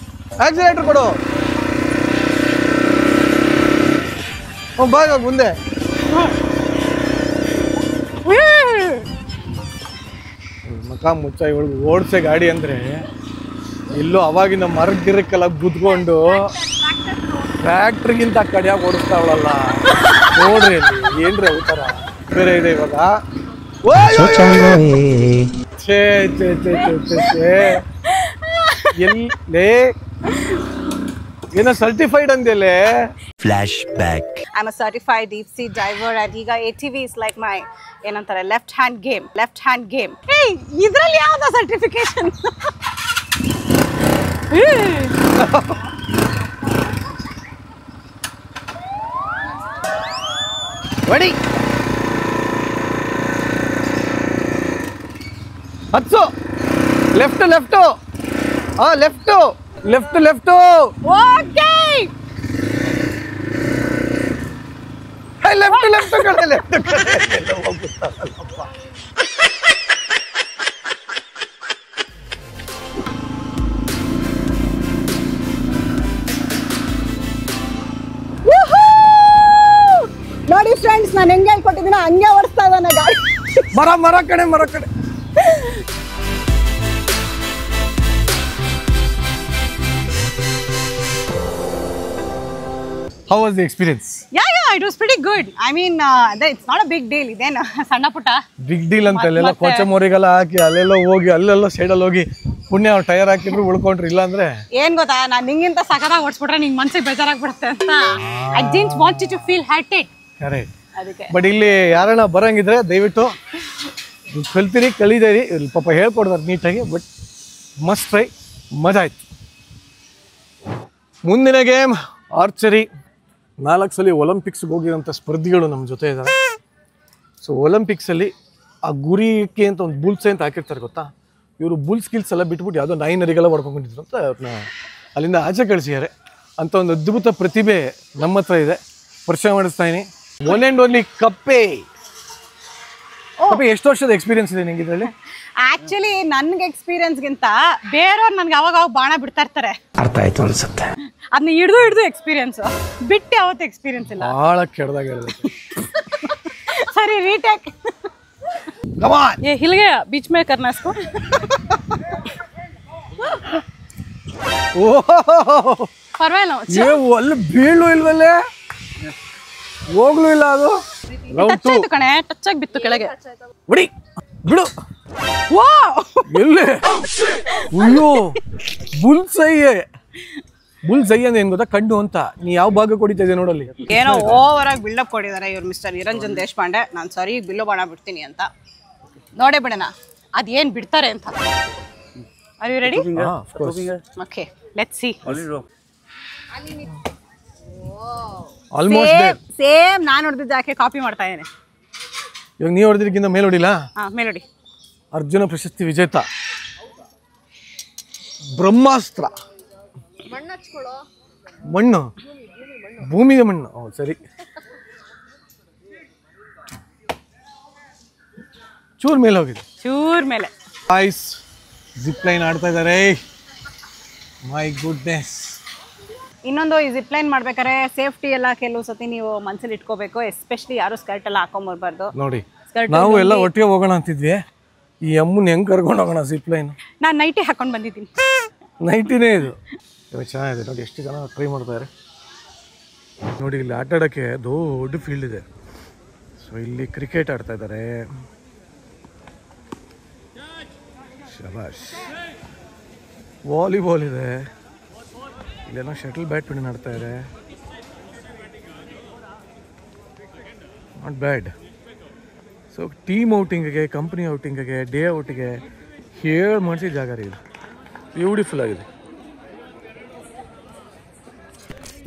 ಆಕ್ಸಿಲೇಟರ್ ಕೊಡು. ಬಾಗ ಮುಂದೆ. ಮಕ ಮುಚ್ಚ ಇವಳು ಓಡಿಸೆ ಗಾಡಿ ಅಂದ್ರೆ ಎಲ್ಲೋ ಅವಾಗಿನ ಮರಗಿರಕ್ಕೆಲ್ಲ ಗುದ್ಕೊಂಡು ಟ್ರ್ಯಾಕ್ಟ್ರಿಗಿಂತ ಕಡಿಯಾಗಿ ಓಡಿಸ್ತಾವಳಲ್ಲ. ನೋಡ್ರಿ ಅಲ್ಲಿ ಏನ್ರಿ ಉತ್ತರ ಬೇರೆ ಇದೆ ಇವಾಗ. ಎಲ್ಲೇ ಏನೋ ಸರ್ಟಿಫೈಡ್ ಅಂದೇಲೆ. Flashback. I'm a certified deep sea diver and ಈಗ ATV is like my ಏನಂತಾರೆ ಲೆಫ್ಟ್ ಹ್ಯಾಂಡ್ ಗೇಮ್. ಹೇ ಇದರಲ್ಲಿ ಯಾವ್ದು ಸರ್ಟಿಫಿಕೇಶನ್? ಹೊಡಿ. ಹತ್ಸು. Left left. ಹಾ left left left. Okay. Left left ಕಡೆ ಲೆಫ್ಟ್ ಕಡೆ ಹೋಗುತ್ತಾರಲ್ಲಪ್ಪ. ನೋಡಿ ಫ್ರೆಂಡ್ಸ್, ನಾನು ಹೆಂಗೆ ಹೇಳ್ಕೊಟ್ಟಿದ್ದೀನ ಹಂಗೆ ಓಡಿಸ್ತಾ ಇದ್ದಾನೆ ಗಾಡಿ. ಮರ ಕಡೆ. How was the experience? Yeah, it was pretty good. I mean, it's not a big deal. ಇದೇನು ಸಣ್ಣ ಪುಟ್ಟ ಬಿಗ್ ಡೀಲ್ ಅಂತ ಅಲ್ಲೆಲ್ಲ ಕೋಚಮೋರಿಗೆಲ್ಲ ಹಾಕಿ ಅಲ್ಲೆಲ್ಲ ಹೋಗಿ ಅಲ್ಲೆಲ್ಲ ಸೈಡಲ್ಲಿ ಹೋಗಿ ಪುಣ್ಯ ಅವ್ರು ಟೈರ್ ಹಾಕಿದ್ರು ಉಳ್ಕೊಂಡ್ರಿ. ಇಲ್ಲ ಅಂದ್ರೆ ಏನ್ ಗೊತ್ತಾ, ನಾನು ನಿಂಗಿಂತ ಸಕದಾಗ ಓಡಿಸ್ಬಿಟ್ರೆ ನಿಂಗೆ ಮನ್ಸಿಗೆ ಬೇಜಾರಾಗ್ಬಿಡುತ್ತೆ ಅಂತ. I didn't want you to feel hurted. Correct. But ಇಲ್ಲಿ ಯಾರನ್ನ ಬರಂಗಿದ್ರೆ ದಯವಿಟ್ಟು ಕಲಿದೇರಿ. ಇಲ್ಲಿ ಪಾಪ ಹೇಳ್ಕೊಡ್ತಾರೆ ನೀಟಾಗಿ. But must try. ಮಜಾ ಆಯ್ತು. ಮುಂದಿನ ಗೇಮ್ ಆರ್ಚರಿ. 4 ಸಲ ಒಲಿಂಪಿಕ್ಸ್ಗೆ ಹೋಗಿರೋಂಥ ಸ್ಪರ್ಧಿಗಳು ನಮ್ಮ ಜೊತೆ ಇದ್ದಾರೆ. ಸೊ ಒಲಿಂಪಿಕ್ಸಲ್ಲಿ ಆ ಗುರಿಕೆ ಅಂತ ಒಂದು ಬುಲ್ಸೆ ಅಂತ ಹಾಕಿರ್ತಾರೆ ಗೊತ್ತಾ. ಇವರು ಬುಲ್ ಸ್ಕಿಲ್ಸ್ ಎಲ್ಲ ಬಿಟ್ಬಿಟ್ಟು ಯಾವುದೋ ನರಿಗೆಲ್ಲ ಹೊಡ್ಕೊಂಡಿದ್ರು ಅಂತ ಅವ್ರನ್ನ ಅಲ್ಲಿಂದ ಆಚೆ ಕಳಿಸಿದ್ದಾರೆ. ಅಂತ ಒಂದು ಅದ್ಭುತ ಪ್ರತಿಭೆ ನಮ್ಮ ಹತ್ರ ಇದೆ. ಪರಿಚಯ ಮಾಡಿಸ್ತಾ ಇದೀನಿ. ಒನ್ ಆ್ಯಂಡ್ ಓನ್ಲಿ ಕಪ್ಪೆ. ಎಷ್ಟು ವರ್ಷದ ಎಕ್ಸ್ಪೀರಿಯನ್ಸ್ ಇದೆ ನಿಂಗೆ ಇದರಲ್ಲಿ? ಆಕ್ಚುಲಿ ನನ್ಗೆ ಎಕ್ಸ್ಪೀರಿಯನ್ಸ್ಗಿಂತ ಬೇರೆಯವ್ರು ನನ್ಗೆ ಅವಾಗ ಬಾಣ ಬಿಡ್ತಾ ಇರ್ತಾರೆ. ಅರ್ಥ ಆಯ್ತು ಅನ್ಸುತ್ತೆ. ಅದನ್ನ ಹಿಡಿದು ಎಕ್ಸ್ಪೀರಿಯನ್ಸ್ ಬಿಟ್ಟು ಯಾವತ್ತು ಎಕ್ಸ್ಪೀರಿಯನ್ಸ್ ಇಲ್ಲ. ಭಾಳ ಕೆಡ್ದಾಗ ಹೇಳಿದೆ. ಸರಿ ರೀಟೇಕ್. ये हिल गया बीच में करना इसको. ಪರವಾಗಿಲ್ಲ. ಅಲ್ಲಿ ಬೀಳು ಇಲ್ವಲ್ಲೇ, ಹೋಗ್ಲೂ ಇಲ್ಲ. ಅದು ಟಚ್ ಆಯ್ತು ಕಣೆ, ಟಚ್ ಆಗಿ ಬಿತ್ತು ಕೆಳಗೆ. ಬಿಡಿ ಬಿಡು. ಎಲ್ಲೇ ಅಯ್ಯೋ ಬುಲ್ ಸೈ ಅಂದ್ರೆ ಏನ್ ಗೊತ್ತಾ, ಕಣ್ಣು ಅಂತ. ನೀ ಯಾವ ಭಾಗ ಕೊಡಿತಾ ಇದೆ ನೋಡಲ್ಲಿ. ಏನೋ ಓವರ್ ಆಗಿ ಬಿಲ್ಡಪ್ ಕೊಟ್ಟಿದ್ದಾರೆ ಇವ್ರು ಮಿಸ್ಟರ್ ನಿರಂಜನ್ ದೇಶಪಾಂಡೆ. ನಾನು ಸರಿ ಬಿಲ್ಲು ಬಾಣ ಬಿಡ್ತೀನಿ ಅಂತ ನೋಡೇ ಬಿಡೋಣ ಅದೇನ್ ಬಿಡ್ತಾರೆ ಅಂತ. Are you ready? Okay, let's see. Almost same ನಾನು ಹೊಡೆದಿದ್ದ ಯಾಕೆ ಕಾಪಿ ಮಾಡ್ತಾ ಇದ್ದೇನೆ. ಇವಾಗ ನೀವು ಹೊಡೆದಿದ್ದಕ್ಕಿಂತ ಮೇಲೆ ಹೊಡಿಲ್ಲ. ಮೇಲೊಡಿ. ಅರ್ಜುನ ಪ್ರಶಸ್ತಿ ವಿಜೇತ ಬ್ರಹ್ಮಾಸ್ತ್ರ. ಮಣ್ಣು, ಭೂಮಿಗೆ ಮಣ್ಣು. ಸರಿ, ಚೂರ್ ಮೇಲೆ ಹೋಗಿದೆ. ಚೂರ್ ಮೇಲೆ ಐಸ್ ಜಿಪ್ ಲೈನ್ ಆಡ್ತಾ ಇದ್ದಾರೆ. My goodness. ಇನ್ನೊಂದು, ಈ ಜಿಪ್ ಲೈನ್ ಮಾಡ್ಬೇಕಾದ್ರೆ ಸೇಫ್ಟಿ ಎಲ್ಲ ಕೆಲವು ಸತಿ ನೀವು ಮನಸ್ಸಲ್ಲಿ ಇಟ್ಕೋಬೇಕು. ಎಸ್ಪೆಷಲಿ ಯಾರು ಸ್ಕರ್ಟ್ ಎಲ್ಲ ಹಾಕೊಂಬರ್ಬಾರ್ದು. ನೋಡಿ, ನಾವು ಎಲ್ಲ ಒಟ್ಟಿಗೆ ಹೋಗೋಣ ಅಂತಿದ್ವಿ. ಈ ಅಮ್ಮನ ಹೆಂಗ್ ಕರ್ಕೊಂಡು ಹೋಗೋಣ ಜಿಪ್ ಲೈನ್? ನಾನು ನೈಟಿ ಹಾಕೊಂಡು ಬಂದಿದ್ದೀನಿ. ನೈಟಿನೇ ಇದು. ಚೆನ್ನಾಗಿದೆ ನೋಡಿ, ಎಷ್ಟು ಜನ ಟ್ರೈ ಮಾಡ್ತಾರೆ ನೋಡಿ. ಇಲ್ಲಿ ಆಟ ಆಡೋಕ್ಕೆ ದೊಡ್ಡ ಫೀಲ್ಡ್ ಇದೆ. ಸೊ ಇಲ್ಲಿ ಕ್ರಿಕೆಟ್ ಆಡ್ತಾ ಇದ್ದಾರೆ. ಶಬಾಷ್. ವಾಲಿಬಾಲ್ ಇದೆ. ಇಲ್ಲೇನೋ ಶಟಲ್ ಬ್ಯಾಡ್ಮಿಂಟನ್ ಆಡ್ತಾ ಇದೆ. Not bad. ಸೊ ಟೀಮ್ ಔಟಿಂಗಿಗೆ, ಕಂಪ್ನಿ ಔಟಿಂಗಿಗೆ, ಡೇ ಔಟಿಗೆ ಹೇಳಿ ಮಾಡಿಸಿ ಜಾಗ ರೀ ಇದು. ಬ್ಯೂಟಿಫುಲ್ ಆಗಿದೆ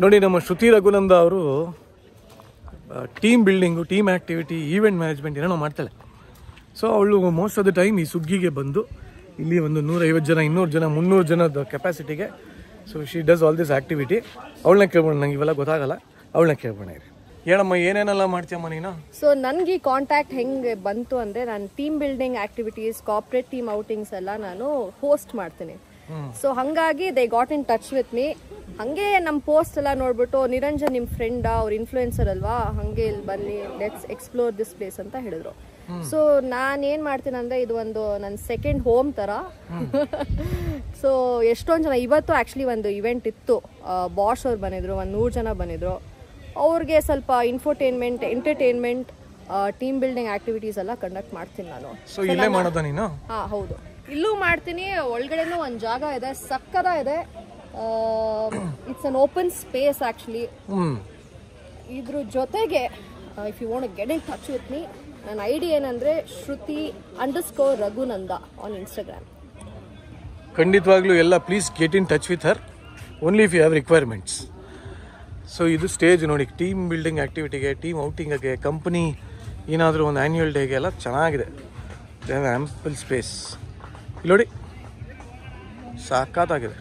ನೋಡಿ. ನಮ್ಮ ಶ್ರುತಿ ರಘುನಂದ ಅವರು team building, team activity, event management ಏನೋ ಮಾಡ್ತಾಳೆ. ಸೊ ಅವಳು ಮೋಸ್ಟ್ ಆಫ್ ದ ಟೈಮ್ ಈ ಸುಗ್ಗಿಗೆ ಬಂದು ಇಲ್ಲಿ ಒಂದು 150 ಜನ 200 ಜನ 300 ಜನದ ಕೆಪಾಸಿಟಿಗೆ. So she does all this activity. ಅವಳನ್ನ ಕೇಳ್ಬೋಣ, ನಂಗೆ ಇವೆಲ್ಲ ಗೊತ್ತಾಗಲ್ಲ, ಅವಳನ್ನ ಕೇಳ್ಬೋಣ. ಹೇಳಮ್ಮ ಏನೇನೆಲ್ಲ ಮಾಡ್ತೀಯಮ್ಮ ನೀನು? ಸೊ ನನಗೆ ಈ ಕಾಂಟ್ಯಾಕ್ಟ್ ಹೆಂಗೆ ಬಂತು ಅಂದರೆ, ನಾನು team building activities, corporate team outings ಎಲ್ಲ ನಾನು ಹೋಸ್ಟ್ ಮಾಡ್ತೀನಿ. ಸೊ ಹಾಗಾಗಿ they got in touch with me. ಹಾಗೆ ನಮ್ಮ ಪೋಸ್ಟ್ ಎಲ್ಲ ನೋಡ್ಬಿಟ್ಟು, ನಿರಂಜನ್ ನಿಮ್ಮ ಫ್ರೆಂಡಾ, ಅವ್ರ ಇನ್ಫ್ಲೂಯೆನ್ಸರ್ ಅಲ್ವಾ, ಹಾಗೆ ಇಲ್ಲಿ ಬನ್ನಿ, ಲೆಟ್ಸ್ ಎಕ್ಸ್ಪ್ಲೋರ್ ದಿಸ್ ಪ್ಲೇಸ್ ಅಂತ ಹೇಳಿದ್ರು. ಸೊ ನಾನೇನು ಮಾಡ್ತೀನಿ ಅಂದರೆ, ಇದು ಒಂದು ನನ್ನ ಸೆಕೆಂಡ್ ಹೋಮ್ ಥರ. ಸೊ ಎಷ್ಟೊಂದು ಜನ, ಇವತ್ತು ಆ್ಯಕ್ಚುಲಿ ಒಂದು ಇವೆಂಟ್ ಇತ್ತು, ಬಾಷ್ ಅವ್ರು ಬಂದಿದ್ರು, ಒಂದು 100 ಜನ ಬಂದಿದ್ರು. ಅವ್ರಿಗೆ ಸ್ವಲ್ಪ infotainment, entertainment, team building activities ಎಲ್ಲ ಕಂಡಕ್ಟ್ ಮಾಡ್ತೀನಿ ನಾನು. ಸೊ ಇಲ್ಲೇ ಮಾಡೋದಾ ನೀನು? ಹಾಂ ಹೌದು, ಇಲ್ಲೂ ಮಾಡ್ತೀನಿ. ಒಳಗಡೆನೂ ಒಂದು ಜಾಗ ಇದೆ, ಸಕ್ಕದ ಇದೆ. It's an open space actually. ಇದ್ರ ಜೊತೆಗೆ if you want to get in touch with me, ನನ್ನ ಐಡಿ ಏನಂದರೆ Shruti_Raghunanda ಆನ್ ಇನ್ಸ್ಟಾಗ್ರಾಮ್. ಖಂಡಿತವಾಗ್ಲೂ ಎಲ್ಲ please get in touch with her only if you have requirements. So ಇದು ಸ್ಟೇಜ್ ನೋಡಿ, ಟೀಮ್ ಬಿಲ್ಡಿಂಗ್ ಆ್ಯಕ್ಟಿವಿಟಿಗೆ, ಟೀಮ್ ಔಟಿಂಗ್ಗೆ, ಕಂಪನಿ ಏನಾದರೂ ಒಂದು ಆ್ಯನ್ಯುವಲ್ ಡೇಗೆ ಎಲ್ಲ ಚೆನ್ನಾಗಿದೆ. ಆ್ಯಂಪಲ್ ಸ್ಪೇಸ್ ಇಲ್ಲಿ ನೋಡಿ, ಸಾಕಾಗಿದೆ.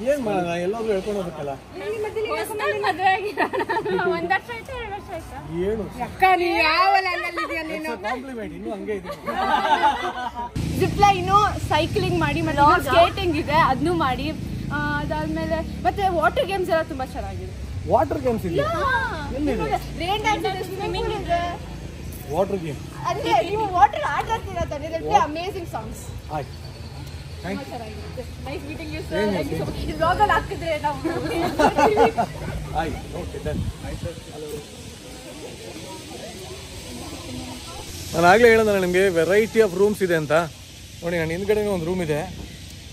ಏನ್ ಮಾಡೋಣ, ಎಲ್ಲಾದ್ರೂ ಹೇಳ್ಕೊಂಡು ಹೋಗ್ಬೇಕಲ್ಲ. ಕಾಂಪ್ಲಿಮೆಂಟ್ ಇನ್ನೂ ಹಂಗೆ ಇದೆ. ಜಿಪ್ಲೈನು, ಸೈಕ್ಲಿಂಗ್ ಮಾಡಿ, ಮತ್ತೆ ಸ್ಕೇಟಿಂಗ್ ಇದೆ, ಅದನ್ನು ಮಾಡಿ. ಅದಾದ್ಮೇಲೆ ಮತ್ತೆ ವಾಟರ್ ಗೇಮ್ಸ್ ಎಲ್ಲ ತುಂಬಾ ಚೆನ್ನಾಗಿದೆ. ವಾಟರ್ ಗೇಮ್ಸ್ ಇದೆ, ರೇನ್ ಡ್ಯಾನ್ಸ್, ಸ್ವಿಮ್ಮಿಂಗ್ ಇದೆ. ವಾಟರ್ ಗೇಮ್ ಅಂದ್ರೆ ನೀವು ವಾಟರ್ ಆಟ ಆಡ್ತೀರಾ ತಾನೆ? Amazing songs. ಆಯ್ತು, ಚೆನ್ನಾಗಿರುತ್ತೆ. Nice meeting you sir. Thank you so much. ಈ ವ್ಲಾಗ್ ಅಲ್ಲಿ ಹಾಕಿದ್ರೆ ನಾವು. ಆಯ್ತು, ಓಕೆ ಡನ್. ನಾನು ಆಗಲೇ ಹೇಳಿದ್ರೆ ನಿಮಗೆ ವೆರೈಟಿ ಆಫ್ ರೂಮ್ಸ್ ಇದೆ ಅಂತ. ನೋಡಿ, ನಾನು ಹಿಂದ್ಗಡೆನೇ ಒಂದು ರೂಮ್ ಇದೆ,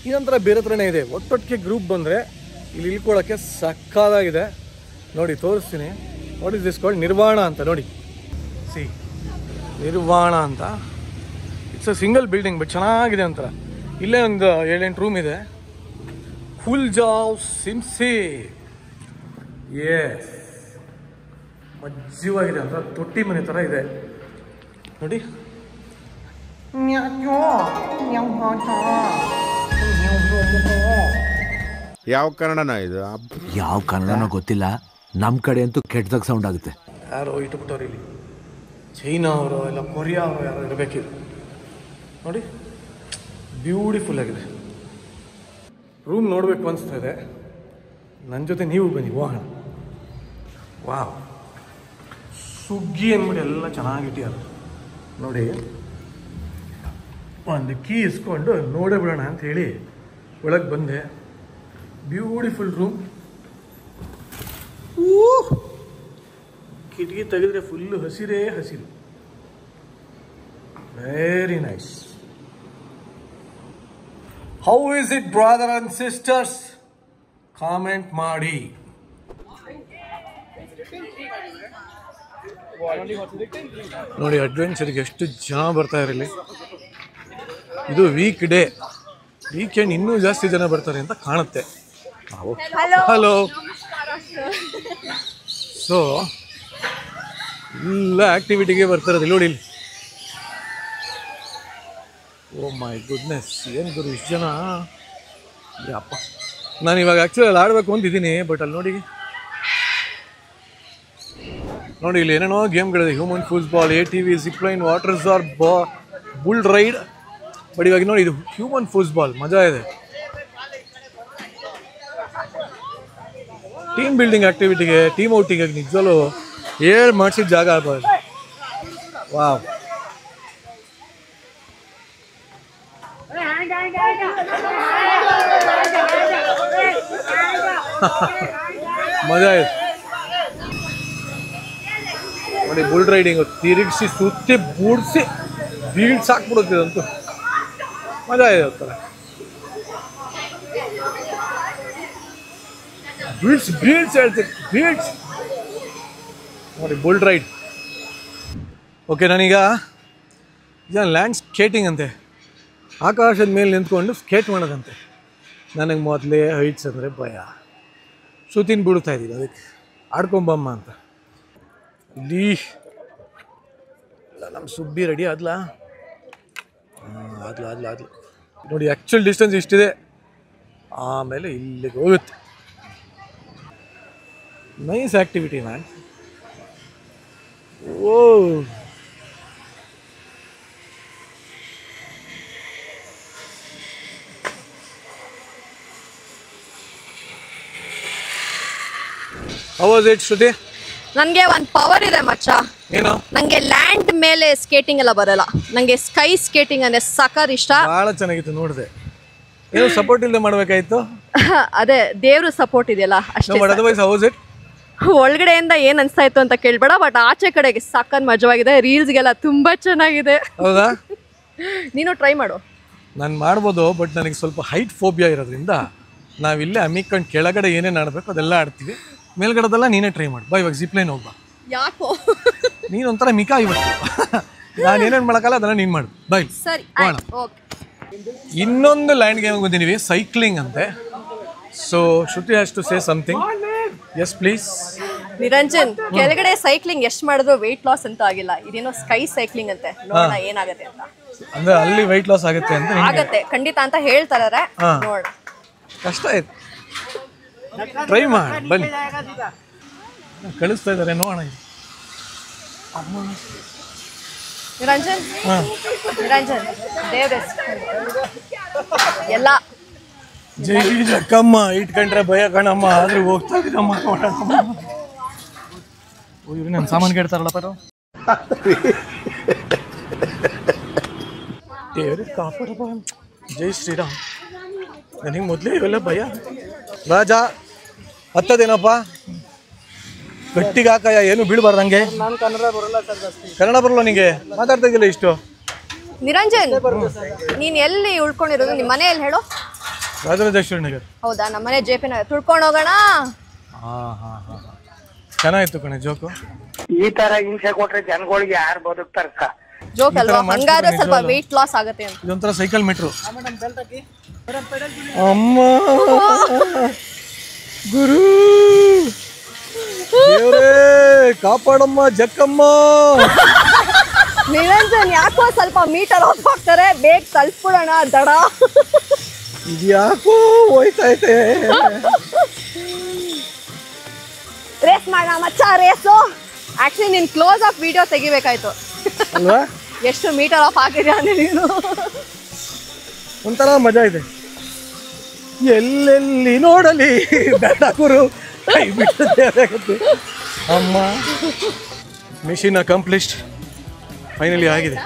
ಇದೊಂಥರ ಬೇರೆ ಥರನೇ ಇದೆ. ಒಟ್ಟೊಟ್ಟಿಗೆ ಗ್ರೂಪ್ ಬಂದರೆ ಇಲ್ಲಿ ಇಳ್ಕೊಳ್ಳೋಕ್ಕೆ ಸಕ್ಕದಾಗಿದೆ. ನೋಡಿ ತೋರಿಸ್ತೀನಿ. What is this called? Nirvana ಅಂತ ನೋಡಿ. ಸಿ, ನಿರ್ವಾಣ ಅಂತ. It's a single building but ಚೆನ್ನಾಗಿದೆ ಒಂಥರ. ಇಲ್ಲೇ ಒಂದು 7-8 ರೂಮ್ ಇದೆ. ಫುಲ್ ಜಾವ್ ಸಿಮ್ಸಿ. ಎಸ್, ಮಜ್ಜಿವಾಗಿದೆ ಅಂತ, ತೊಟ್ಟಿ ಮನೆ ಥರ ಇದೆ ನೋಡಿ. ಯಾವ ಕನ್ನಡನ ಇದು? ಯಾವ ಕನ್ನಡನೋ ಗೊತ್ತಿಲ್ಲ, ನಮ್ಮ ಕಡೆ ಅಂತೂ ಕೆಟ್ಟದಾಗ ಸೌಂಡ್ ಆಗುತ್ತೆ. ಯಾರೋ ಇಟ್ಬಿಟ್ಟವ್ರು ಇಲ್ಲಿ, ಚೈನಾ ಅವರು ಇಲ್ಲ ಕೊರಿಯಾ ಅವರು ಯಾರೋ ಇರಬೇಕಿದೆ ನೋಡಿ. ಬ್ಯೂಟಿಫುಲ್ ಆಗಿದೆ ರೂಮ್. ನೋಡಬೇಕು ಅನಿಸ್ತಾ ಇದೆ. ನನ್ನ ಜೊತೆ ನೀವು ಬನ್ನಿ, ಹೋಗೋಣ. ವಾವ್, ಸುಗ್ಗಿ ಅಂದ್ಬಿಟ್ಟು ಎಲ್ಲ ಚೆನ್ನಾಗಿಟ್ಟಿದ್ದಾರೆ ನೋಡಿ. ಒಂದು ಕೀ ಇಸ್ಕೊಂಡು ನೋಡೇ ಬಿಡೋಣ ಅಂತ ಹೇಳಿ ಒಳಗೆ ಬಂದೆ. Beautiful room. ಕಿಟಕಿ ತೆಗೆದ್ರೆ ಫುಲ್ಲು ಹಸಿರೇ ಹಸಿರು. Very nice. How is it brother and sisters? Comment ಮಾಡಿ. ನೋಡಿ, ಅಡ್ವೆಂಚರ್ಗೆ ಎಷ್ಟು ಜನ ಬರ್ತಾ ಇರಲಿ. ಇದು ವೀಕ್ ಡೇ, ವೀಕೆಂಡ್ ಇನ್ನೂ ಜಾಸ್ತಿ ಜನ ಬರ್ತಾರೆ ಅಂತ ಕಾಣುತ್ತೆ. ಹಲೋ. ಸೊ ಎಲ್ಲ ಆಕ್ಟಿವಿಟಿಗೆ ಬರ್ತಾರೆ ನೋಡಿ ಇಲ್ಲಿ. ಓ ಮೈ ಗುಡ್ನೆಸ್, ಏನು ಗುರು ಇಷ್ಟು ಜನ. ಯಪ್ಪ, ನಾನು ಇವಾಗ ಆ್ಯಕ್ಚುಲಿ ಅಲ್ಲಿ ಆಡಬೇಕು ಅಂತಿದ್ದೀನಿ, ಬಟ್ ಅಲ್ಲಿ ನೋಡಿ ಇಲ್ಲಿ ಏನೇನೋ ಗೇಮ್ಗಳಿದೆ. Human football, ATV, zipline, water resort, bull ride. But ಇವಾಗ ನೋಡಿ, ಇದು ಹ್ಯೂಮನ್ ಫುಟ್ಬಾಲ್, ಮಜಾ ಇದೆ. ಟೀಮ್ ಬಿಲ್ಡಿಂಗ್ ಆಕ್ಟಿವಿಟಿಗೆ, ಟೀಮ್ ಔಟಿಂಗ್ ನಿಜವಲ್ಲೂ ಹೇಳಿ ಮಾಡಿಸಿದ ಜಾಗ ಆಗ್ಬೋದು. ವಾವ್, ಮಜಾ ಇದೆ ನೋಡಿ. ಬುಲ್ ರೈಡಿಂಗು ತಿರುಗಿಸಿ ಸುತ್ತಿ ಬೂಡಿಸಿ ಬೀಳ್ಸಾಕ್ಬಿಡುತ್ತೆ ಅಂತೂ. ಮಜಾ ಇದೆ ಒಂಥರ. ಬೀಳ್ಸ್ ಹೇಳ್ತೀನಿ, ಬೀಳ್ಸ್ ನೋಡಿ. Bull ride. ಓಕೆ, ನಾನೀಗ ಲ್ಯಾಂಡ್ ಸ್ಕೇಟಿಂಗ್ ಅಂತೆ, ಆಕಾಶದ ಮೇಲೆ ನಿಂತ್ಕೊಂಡು ಸ್ಕೇಟ್ ಮಾಡೋದಂತೆ. ನನಗೆ ಮೊದಲೇ ಹೈಟ್ಸ್ ಅಂದರೆ ಭಯ. ಶ್ರುತಿನ ಬಿಡ್ತಾ ಇದ್ದೀನಿ ಅದಕ್ಕೆ ಆಡ್ಕೊಂಬಮ್ಮ ಅಂತ. ಇಲ್ಲಿ ನಮ್ಮ ಸುಬ್ಬಿ ರೆಡಿ ಆದ್ಲಾ? ಆದ್ಲು ನೋಡಿ. ಆ್ಯಕ್ಚುಲ್ ಡಿಸ್ಟೆನ್ಸ್ ಇಷ್ಟಿದೆ, ಆಮೇಲೆ ಇಲ್ಲಿಗೆ ಹೋಗುತ್ತೆ. Nice activity man. Oh how was it Shruti? ನನಗೆ ಒಂದು ಪವರ್ ಇದೆ ಮಚ್ಚ. ಏನು? ನನಗೆ ಲ್ಯಾಂಡ್ ಮೇಲೆ ಸ್ಕೇಟಿಂಗ್ ಎಲ್ಲ ಬರಲ್ಲ, ನನಗೆ ಸ್ಕೈ ಸ್ಕೇಟಿಂಗ್ ಅಂದ್ರೆ ಸಕರ್ ಇಷ್ಟ. ಬಹಳ ಚೆನ್ನಾಗಿತ್ತು ನೋಡಿದೆ. ಏನು ಸಪೋರ್ಟ್ ಇಲ್ಲದೆ ಮಾಡಬೇಕಾಯ್ತು? ಅದೇ ದೇವ್ರ ಸಪೋರ್ಟ್ ಇದೆಯಲ್ಲ ಅಷ್ಟೇ. Otherwise how was it? ಒಳಗಡೆಯಿಂದ ಏನ್ ಅನ್ಸ್ತಾ ಇತ್ತು ಅಂತ ಕೇಳ್ಬೇಡ, ಬಟ್ ಆಚೆ ಕಡೆಗೆ ಸಕ್ಕನ್ ಮಜವಾಗಿದೆ. ರೀಲ್ಸ್ಗೆಲ್ಲ ತುಂಬಾ ಚೆನ್ನಾಗಿದೆ. ಹೌದಾ? ನೀನು ಟ್ರೈ ಮಾಡು. ನಾನು ಮಾಡ್ಬೋದು, ಬಟ್ ನನಗೆ ಸ್ವಲ್ಪ ಹೈಟ್ ಫೋಬಿಯಾ ಇರೋದ್ರಿಂದ ನಾವಿಲ್ಲೇ ಅಮ್ಮಿಕೊಂಡು ಕೆಳಗಡೆ ಏನೇನು ಆಡಬೇಕು ಅದೆಲ್ಲ ಆಡ್ತೀವಿ. ಮೇಲ್ಗಡೆದೆಲ್ಲ ನೀನೇ ಟ್ರೈ ಮಾಡು. ಬಾ, ಇವಾಗ ಜಿಪ್ಲೈನ್ ಹೋಗ್ಬಾ. ಯಾಕೋ ನೀನು ಒಂಥರ ಮಿಕಾ ಇವತ್ತು. ನಾನು ಏನೇನು ಮಾಡೋಕ್ಕಲ್ಲ ಅದನ್ನ ನೀನು ಮಾಡು. ಬಾಯ್. ಸರಿ, ಓಕೆ. ಇನ್ನೊಂದು ಲ್ಯಾಂಡ್ ಗೇಮ್ ಬಂದಿದ್ದೀವಿ, ಸೈಕ್ಲಿಂಗ್ ಅಂತೆ. So Shruti has to say something. Yes please. Niranjan, ಕೆಳಗಡೆ ಸೈಕ್ಲಿಂಗ್ ಎಷ್ಟು ಮಾಡಿದ್ರು ವೆಯ್ಟ್ ಲಾಸ್ ಅಂತ ಆಗಿಲ್ಲ. ಇದೇನೋ ಸ್ಕೈ ಸೈಕ್ಲಿಂಗ್ ಅಂತೆ, ನೋಡೋಣ ಏನಾಗುತ್ತೆ ಅಂತ. ಅಂದ್ರೆ ಅಲ್ಲಿ ವೆಯ್ಟ್ ಲಾಸ್ ಆಗುತ್ತೆ ಅಂತ? ಆಗತ್ತೆ ಖಂಡಿತ ಅಂತ ಹೇಳ್ತಾರೆ, ನೋಡೋಣ. ಕಷ್ಟ ಆಯ್ತು, ಟ್ರೈ ಮಾಡಿ ಬನ್ನಿ. ಕಳಿಸ್ತಾ ಇದ್ದಾರೆ, ನೋಡೋಣ. ನಿರಂಜನ್, ನಿರಂಜನ್ ದೇವ್ರ ಎಲ್ಲ ಜೈ ಜಕ್ಕಮ್ಮ ಇಟ್ಕೊಂಡ್ರೆ ಭಯ ಕಣಮ್ಮ, ಆದ್ರೆ ಹೋಗ್ತಾ ಇದ್ದೀನಮ್ಮ. ಇವ್ರು ನನ್ನ ಸಾಮಾನು ಕೇಳ್ತಾರಲ್ಲಪ್ಪ. ದೇವ್ರ ಕಾಪಾಡಪ್ಪ. ಜೈ ಶ್ರೀರಾಮ್. ನನಗೆ ಮೊದಲೇ ಇವೆಲ್ಲ ಭಯ. ರಾಜ ಹತ್ತದೇನಪ್ಪ, ಗಟ್ಟಿಗೆ ಹಾಕಯ್ಯ, ಏನು ಬೀಳ್ಬಾರ್ದಂಗೆ. ನಾನು ಕನ್ನಡ ಬರಲ್ಲ ಸರ್ ಜಾಸ್ತಿ. ಕನ್ನಡ ಬರಲ್ಲ ನಿಂಗೆ? ಮಾತಾಡ್ತಾ ಇದ್ದಿಲ್ಲ ಇಷ್ಟು. ನಿರಂಜನ್, ನೀನ್ ಎಲ್ಲಿ ಉಳ್ಕೊಂಡಿರೋದು? ನಿಮ್ಮ ಮನೆಯಲ್ಲಿ ಹೇಳು. ರಾಜರಾಜೇಶ್ವರಿ ನಗರ್. ಹೌದಾ? ನಮ್ಮ ಮನೆ ಜೆ ಪಿ ನಗರ್. ತುಳ್ಕೊಂಡು ಹೋಗೋಣ. ಚೆನ್ನಾಗಿತ್ತು ಕಣೆ ಜೋಕು. ಈ ತರ ಹಿಂಸೆ ಕೊಟ್ರೆ ಜನಗಳಿಗೆ ಯಾರು ಬದುಕ್ತಾರಕ್ಕ? ಜೋಕ್ ಅಲ್ವಾ? ಹಂಗಾದ್ರೆ ಸ್ವಲ್ಪ ವೆಯ್ಟ್ ಲಾಸ್ ಆಗುತ್ತೆ ಅಂತ. ಇದೊಂಥರ ಸೈಕಲ್ ಮೀಟ್ರು. ಅಮ್ಮ ಗುರು ದೇವ್ರೇ ಕಾಪಾಡಮ್ಮ ಜಕ್ಕಮ್ಮ. ನಿರಂಜನ್ ಯಾಕೋ ಸ್ವಲ್ಪ ಮೀಟರ್ ಆಫ್ ಆಗ್ತಾರೆ, ಬೇಗ ತಲುಪಿಬಿಡೋಣ ದಡ. ಇದ್ಯಾಕೋ ಹೋಯ್ತೈತೆ. ರೇಸ್ ಮಾಡೋಣ ಮಚ್ಚ, ರೇಸು. ಆಕ್ಚುಲಿ ನೀನ್ ಕ್ಲೋಸ್ ಅಪ್ ವಿಡಿಯೋ ತೆಗಿಬೇಕಾಯ್ತು ಅಲ್ವಾ? ಎಷ್ಟು ಮೀಟರ್ ಆಫ್ ಆಗಿದ್ಯಾ ಅಂದ್ರೆ ನೀನು. ಒಂಥರ ಮಜಾ ಇದೆ. ಎಲ್ಲೆಲ್ಲಿ ನೋಡಲಿ ಬೇಡ ಗುರು, ಕೈ ಬಿಟ್ಟದೆ. ಅಮ್ಮ ಮಿಷಿನ್ ಅಕಂಪ್ಲಿಷ್ಡ್, ಫೈನಲಿ ಆಗಿದೆ.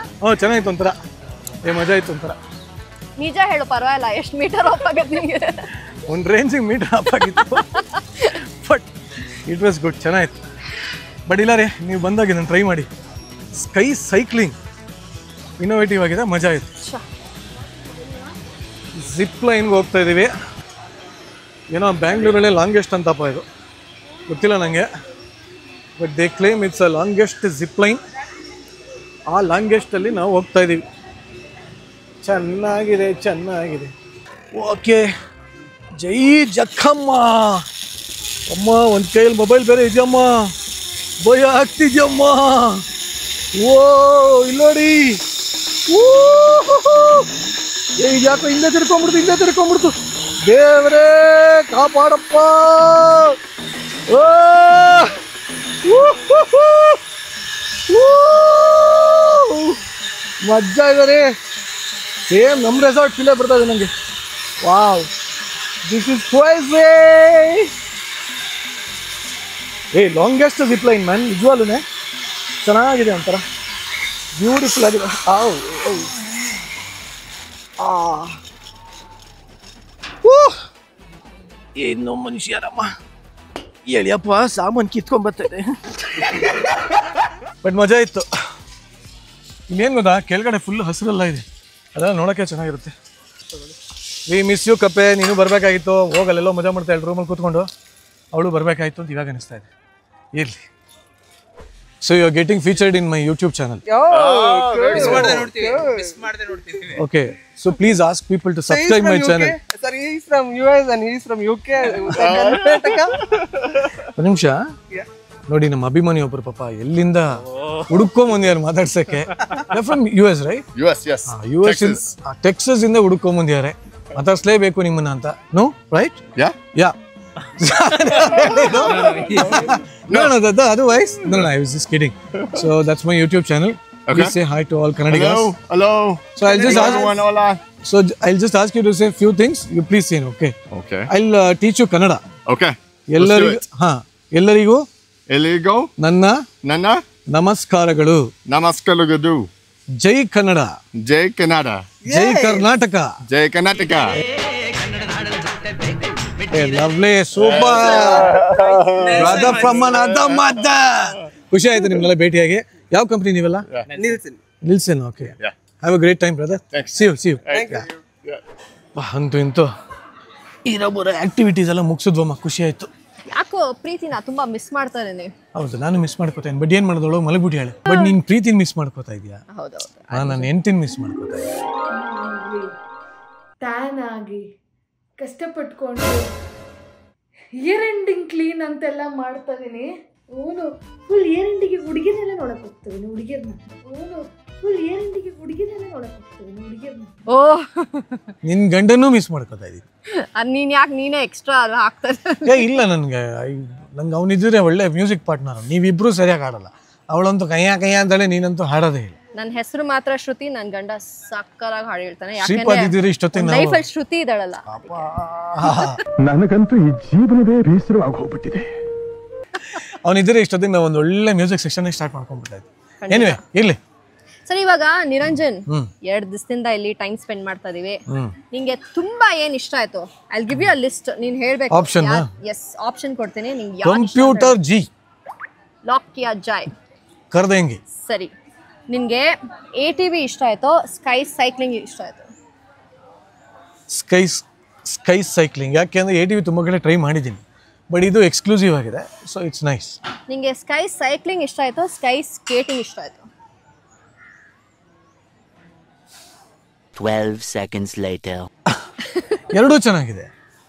ಚೆನ್ನಾಗಿತ್ತು ಒಂಥರ, ಮಜಾ ಇತ್ತು ಒಂಥರ. ನಿಜ ಹೇಳು, ಪರವಾಗಿಲ್ಲ. ಎಷ್ಟು ಮೀಟರ್ ಆಫ್ ಆಗತ್ತೆ ನಿಮಗೆ? ಒಂದು ರೇಂಜಿಗೆ ಮೀಟರ್ ಆಫ್ ಆಗಿತ್ತು, ಬಟ್ ಇಟ್ ವಾಸ್ ಗುಡ್, ಚೆನ್ನಾಗಿತ್ತು. ಬಟ್ ಇಲ್ಲ ರೀ, ನೀವು ಬಂದಾಗ ಇದನ್ನು ಟ್ರೈ ಮಾಡಿ. ಸ್ಕೈ ಸೈಕ್ಲಿಂಗ್ ಇನ್ನೋವೇಟಿವ್ ಆಗಿದೆ, ಮಜಾ ಇದೆ. ಜಿಪ್ ಲೈನ್ಗೆ ಹೋಗ್ತಾ ಇದ್ದೀವಿ. ಏನೋ ಬ್ಯಾಂಗ್ಳೂರಲ್ಲೇ ಲಾಂಗೆಸ್ಟ್ ಅಂತಪ್ಪ ಇದು, ಗೊತ್ತಿಲ್ಲ ನನಗೆ. But they claim it's a longest zip line. ಆ ಲಾಂಗೆಸ್ಟಲ್ಲಿ ನಾವು ಹೋಗ್ತಾ ಇದ್ದೀವಿ. ಚೆನ್ನಾಗಿದೆ, ಚೆನ್ನಾಗಿದೆ. ಓಕೆ, ಜೈ ಜಕ್ಕಮ್ಮ. ಅಮ್ಮ ಒಂದು ಕೈಯಲ್ಲಿ ಮೊಬೈಲ್ ಬೇರೆ ಇದೆಯಮ್ಮ, ಭಯ ಆಗ್ತಿದ್ಯಮ್ಮ. ಓ ಇಲ್ಲೋಡಿ, ಯಾಕೋ ಹಿಂದೆ ತಿರ್ಕೊಂಡ್ಬಿಡ್ತು. ದೇವರೇ ಕಾಪಾಡಪ್ಪ. ಮಜಾ ಇದೆ ರೀ. ಸೇಮ್ ನಮ್ಮ ರೆಸಾರ್ಟ್ ಫೀಲೇ ಬರ್ತಾ ಇದೆ ನನಗೆ. Wow, this is crazy. Longest zip line man, ನಿಜವಾಗ್ಲೂ ಚೆನ್ನಾಗಿದೆ, ಒಂಥರ ಬ್ಯೂಟಿಫುಲ್ ಆಗಿದೆ. ಏನು ಮನುಷ್ಯರಮ್ಮ, ಹೇಳಿಯಪ್ಪ, ಸಾಮಾನು ಕಿತ್ಕೊಂಡ್ಬರ್ತಾಯಿದೆ. ಬಟ್ ಮಜಾ ಇತ್ತು. ಇನ್ನೇನು ಗೊತ್ತಾ, ಕೆಳಗಡೆ ಫುಲ್ ಹಸಿರೆಲ್ಲ ಇದೆ, ಅದೆಲ್ಲ ನೋಡೋಕ್ಕೆ ಚೆನ್ನಾಗಿರುತ್ತೆ. ವಿ ಮಿಸ್ ಯು ಕಪ್ಪೆ, ನೀನು ಬರಬೇಕಾಗಿತ್ತು. ಹೋಗಲ್ಲೆಲ್ಲೋ ಮಜಾ ಮಾಡ್ತಾ ಹೇಳಿ ರೂಮಲ್ಲಿ ಕೂತ್ಕೊಂಡು. ಅವಳು ಬರಬೇಕಾಯ್ತು ಅಂತ ಇವಾಗ ಅನಿಸ್ತಾ ಇದೆ. ಇರಲಿ. So you are getting featured in my YouTube channel. Okay, so please ask people to subscribe my channel. sir, he is from US and he is from UK. ಒಂದು ನಿಮಿಷ ನೋಡಿ, ನಮ್ಮ ಅಭಿಮಾನಿ ಒಬ್ರು ಪಾಪ ಎಲ್ಲಿಂದ ಹುಡುಕೊಂಡ್ ಬಂದಿದ್ದಾರೆ ಮಾತಾಡ್ಸಕ್ಕೆ. From US, right? US Texas ಇಂದ ಹುಡುಕೊಂಡ್ ಬಂದಿದ್ದಾರೆ, ಮಾತಾಡ್ಸ್ಲೇಬೇಕು ನಿಮ್ಮನ್ನ ಅಂತ. No, right? Yeah. No, otherwise, no, I was just kidding. So that's my YouTube channel. Please say hi to all Kannadigas. Hello. So I'll just ask you to say few things. You please say, okay? Okay. I'll teach you Kannada. Okay. ಎಲ್ಲರಿಗೂ ನನ್ನ ನಮಸ್ಕಾರಗಳು. ನಮಸ್ಕಾರಗಳು. ಜೈ ಕನ್ನಡ. ಜೈ ಕನ್ನಡ. ಜೈ ಕರ್ನಾಟಕ. ಜೈ Karnataka. Lovely, super brother from another mother. ಖುಷಿ ಆಯ್ತು ನಿಮ್ಗೆಲ್ಲ ಭೇಟಿಯಾಗಿ. ಯಾವ ಕಂಪನಿ ನೀವೆಲ್ಲ? Nielsen. Okay, have a great time brother. See you. ಅಂತೂ ಇಂತೂ ಇರಬರ ಆಕ್ಟಿವಿಟೀಸ್ ಎಲ್ಲ ಮುಗಿಸಿದ್ವಮ್ಮ, ಖುಷಿ ಆಯ್ತು. ಯಾಕೋ ಪ್ರೀತಿನ ತುಂಬಾ ಮಿಸ್ ಮಾಡ್ತಾ ಇದ್ದೀನಿ. ಹೌದು, ನಾನು ಮಿಸ್ ಮಾಡ್ಕೋತೇನೆ. ಬಟ್ ಏನ್ ಮಾಡೋದಳು, ಮಲಗ್ಬಿಟ್ಟು ಹೇಳಿ. ಬಟ್ ನೀನ್ ಪ್ರೀತಿನ ಮಿಸ್ ಮಾಡ್ಕೋತಾ ಇದೀಯಾ? ನಾನು ಹೆಂಡತಿನ ಮಿಸ್ ಮಾಡ್ಕೋತಾ ಇದ್ದೀನಿ. ಟ್ಯಾನ್ ಆಗಿ ಕಷ್ಟಪಟ್ಕೊಂಡು ಇಯರ್ ಎಂಡಿಂಗ್ ಕ್ಲೀನ್ ಅಂತೆಲ್ಲ ಮಾಡ್ತಾ ಇದೀನಿ. ಅವನು ಫುಲ್ ಇಯರ್ ಎಂಡಿಗೆ ಹುಡುಗಿನೆಲ್ಲ ನೋಡಕ್ ಹೋಗ್ತೇನೆ, ಹುಡುಗಿರ್ನ. ಅವನು ಫುಲ್ ಇಯರ್ ಎಂಡಿಗೆ ಹುಡುಗಿನೆಲ್ಲ ನೋಡಕ್ ಹೋಗ್ತೇನೆ, ಹುಡುಗಿರ್ನ. ಓ, ನಿನ್ ಗಂಡನೂ ಮಿಸ್ ಮಾಡ್ಕೋತಾ ಇದೀನಿ. ನೀನ್ ಯಾಕೆ ನೀನೇ ಎಕ್ಸ್ಟ್ರಾ ಹಾಕ್ತಾ ಇಲ್ಲ, ನಂಗೆ ಅವನಿದ್ರೆ ಒಳ್ಳೆ ಮ್ಯೂಸಿಕ್ ಪಾರ್ಟ್ನರ್. ನೀವಿಬ್ರು ಸರಿಯಾಗಿ ಆಡಲ್ಲ. ಅವಳಂತೂ ಕೈಯ ಅಂತೇಳಿ, ನೀನಂತೂ ಹಾಡೋದೇ ಇಲ್ಲ. ನನ್ನ ಹೆಸರು ಮಾತ್ರ ಶ್ರುತಿ, ನನ್ ಗಂಡ ಸಕ್ಕರಾಗಿ ಹಾಡು ಹೇಳ್ತಾನೆ. ಯಾಕಂದ್ರೆ ಲೈಫಲ್ಲಿ ಶ್ರುತಿ ಇದ್ದಾಳಲ್ಲ. ನನಗಂತೂ ಈ ಜೀವನವೇ ಬೇಸರವಾಗಿ ಹೋಗ್ಬಿಟ್ಟಿದೆ. ಅವನಿದ್ರೆ ಇಷ್ಟೊತ್ತಿಗೆ ನಾವು ಒಂದು ಒಳ್ಳೆ ಮ್ಯೂಸಿಕ್ ಸೆಕ್ಷನ್ ಸ್ಟಾರ್ಟ್ ಮಾಡ್ಕೊಂಡ್ಬಿಟ್ಟಾಯ್ತು. ಏನಿವೆ ಇರ್ಲಿ. ಸರಿ, ಇವಾಗ ನಿರಂಜನ್ 2 ದಿವಸದಿಂದ ಇಲ್ಲಿ ಟೈಮ್ ಸ್ಪೆಂಡ್ ಮಾಡ್ತಾ ಇದೀವಿ. ನಿಂಗೆ ತುಂಬಾ ಏನ್ ಇಷ್ಟ ಆಯ್ತು? I will give you a list. ನೀನ್ ಹೇಳ್ಬೇಕು. ಆಪ್ಷನ್? ಎಸ್, ಆಪ್ಷನ್ ಕೊಡ್ತೀನಿ. ನಿಂಗೆ ಕಂಪ್ಯೂಟರ್ ಜಿ ಲಾಕ್ ಕಿಯಾ ಜಾಯ್ ಕರ್ ದೇಂಗೆ. ಸರಿ, ನಿನ್ಗೆ ATV ಇಷ್ಟ ಆಯ್ತು, ಸ್ಕೈ ಸೈಕ್ಲಿಂಗ್ ಇಷ್ಟ ಆಯ್ತು? Sky cycling. ಯಾಕೆಂದ್ರೆ ATV ತುಂಬಾ ಕಡೆ ಟ್ರೈ ಮಾಡಿದ್ದೀನಿ, ಬಟ್ ಇದು ಎಕ್ಸ್ಕ್ಲೂಸಿವ್ ಆಗಿದೆ, ಸೊ ಇಟ್ಸ್ ನೈಸ್. ನಿಂಗೆ ಸ್ಕೈ ಸೈಕ್ಲಿಂಗ್ ಇಷ್ಟ ಆಯ್ತು, ಸ್ಕೈ ಸ್ಕೇಟಿಂಗ್ ಇಷ್ಟ ಆಯ್ತು? 12 seconds later. ಎರಡೂ ಚೆನ್ನಾಗಿದೆ,